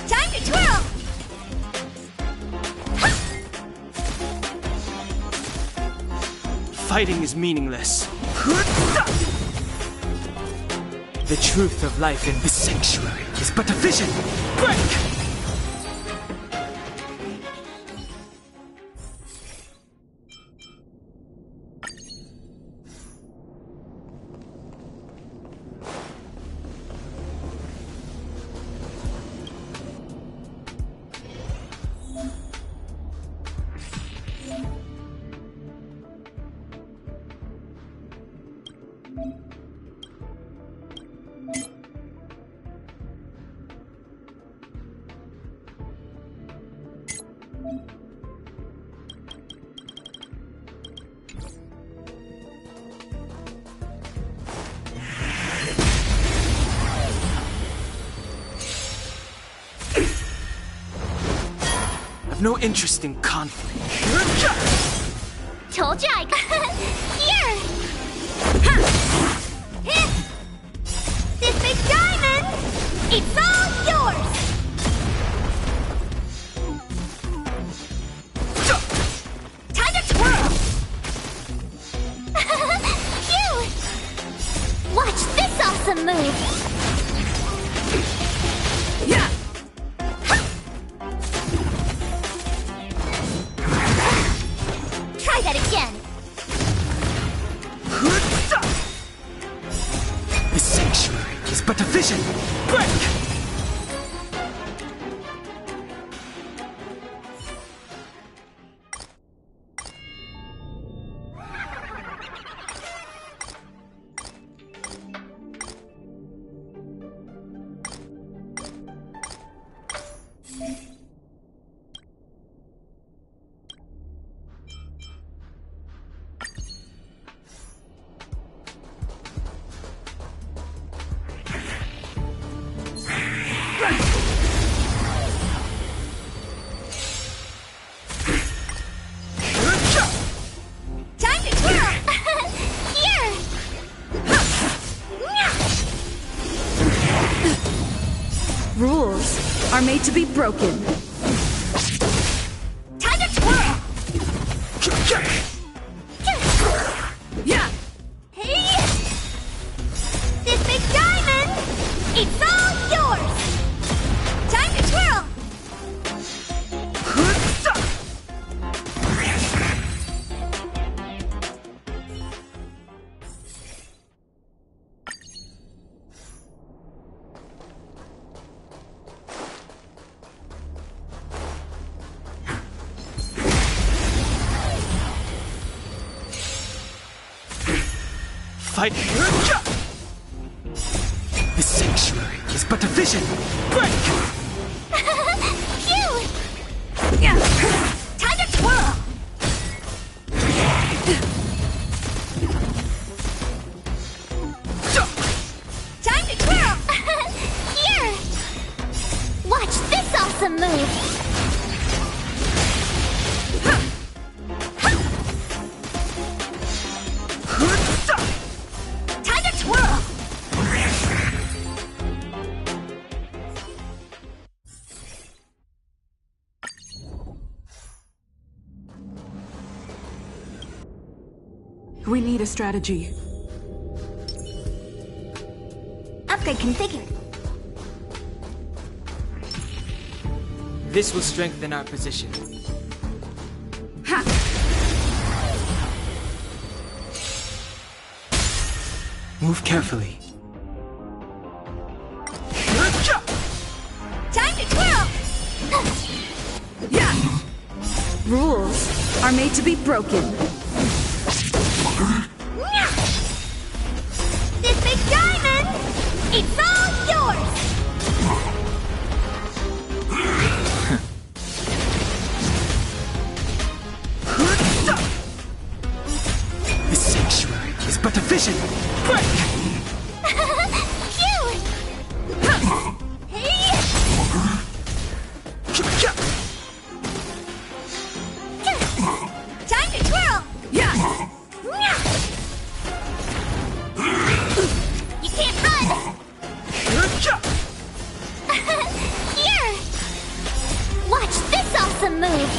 Time to twirl! Fighting is meaningless. The truth of life in this sanctuary is but a vision. Break! I've no interest in conflict. Told ya I Here! This big diamond! It's all yours! Time to twirl! Phew! Watch this awesome move! Yeah! Try that again! The sanctuary is but a vision. Break! Time to twirl! Here! Rules are made to be broken. Time to twirl! Yeah! Hey! This big diamond! It's all yours! Time to twirl! Fight! The sanctuary is but a vision. Break! Phew! Yeah. Time to twirl! Time to twirl! Here! Watch this awesome move! Time to twirl! We need a strategy. Upgrade configured. This will strengthen our position. Ha! Move carefully. Time to twirl! Yeah! Rules are made to be broken. This big diamond! It's all yours! The sanctuary is but a vision. Break! Phew! Hey! Time to twirl! Yeah! You can't run! Here! Watch this awesome move!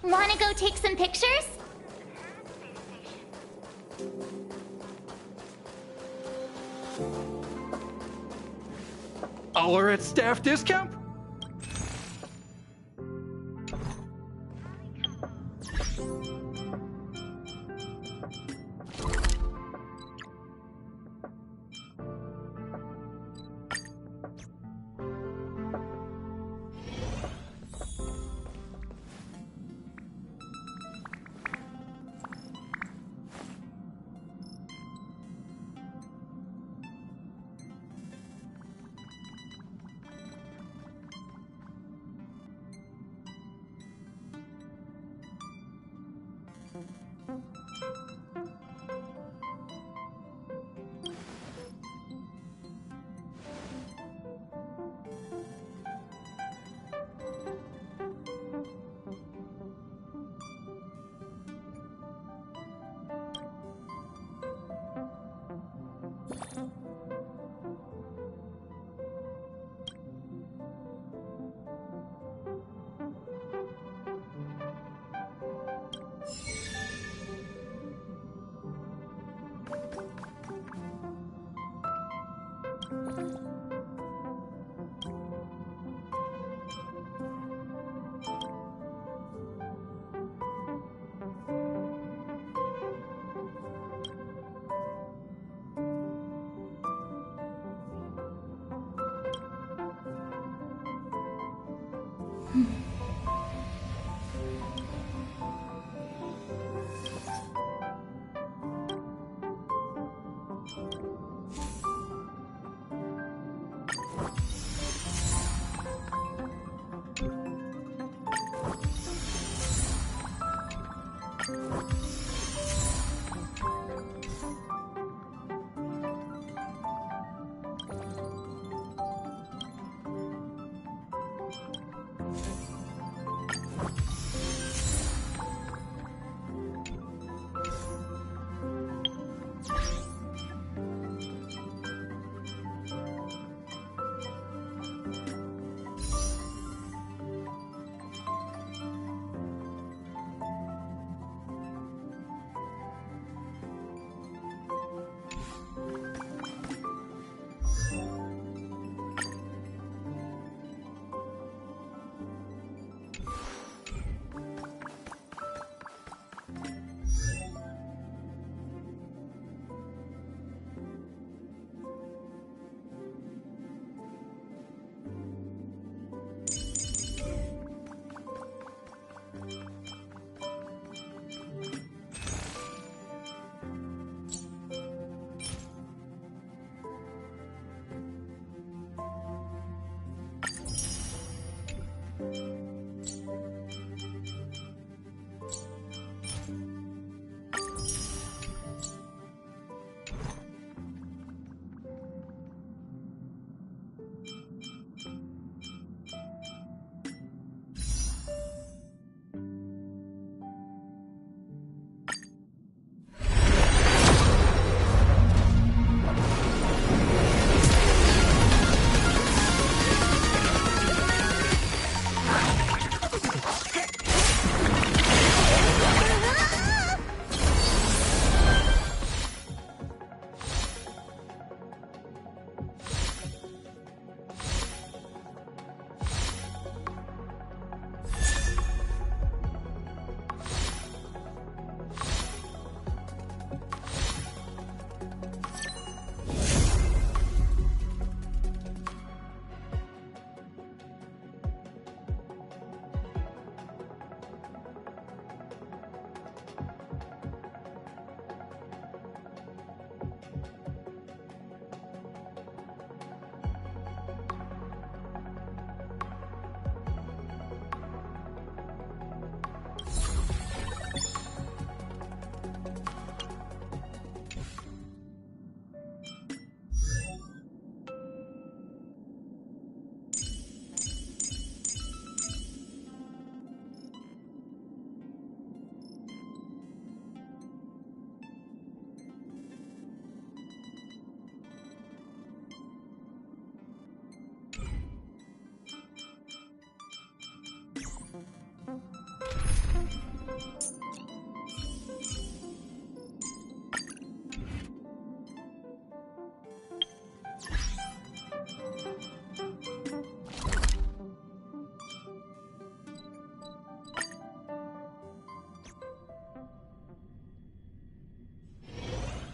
Wanna go take some pictures? All are at staff discount?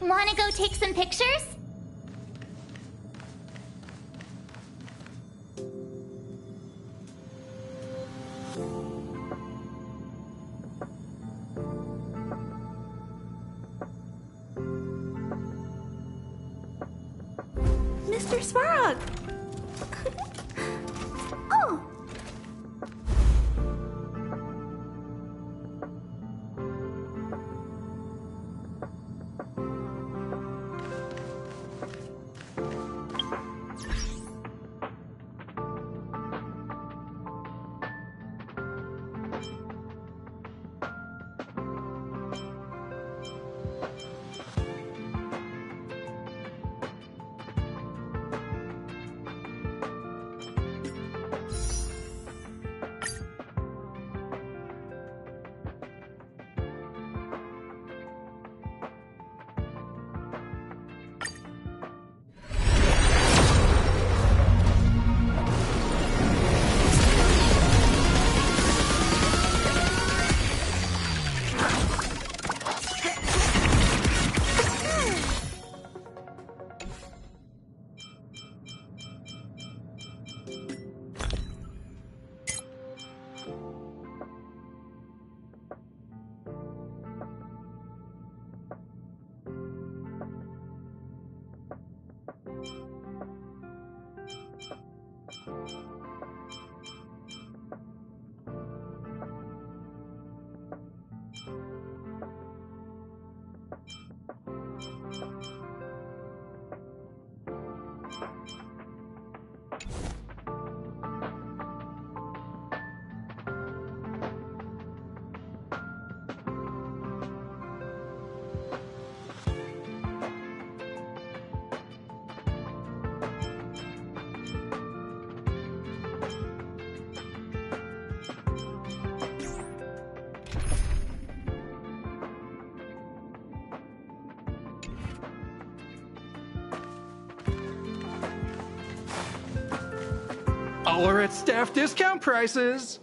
Wanna go take some pictures? Mr. Svarog! Oh! All are at staff discount prices.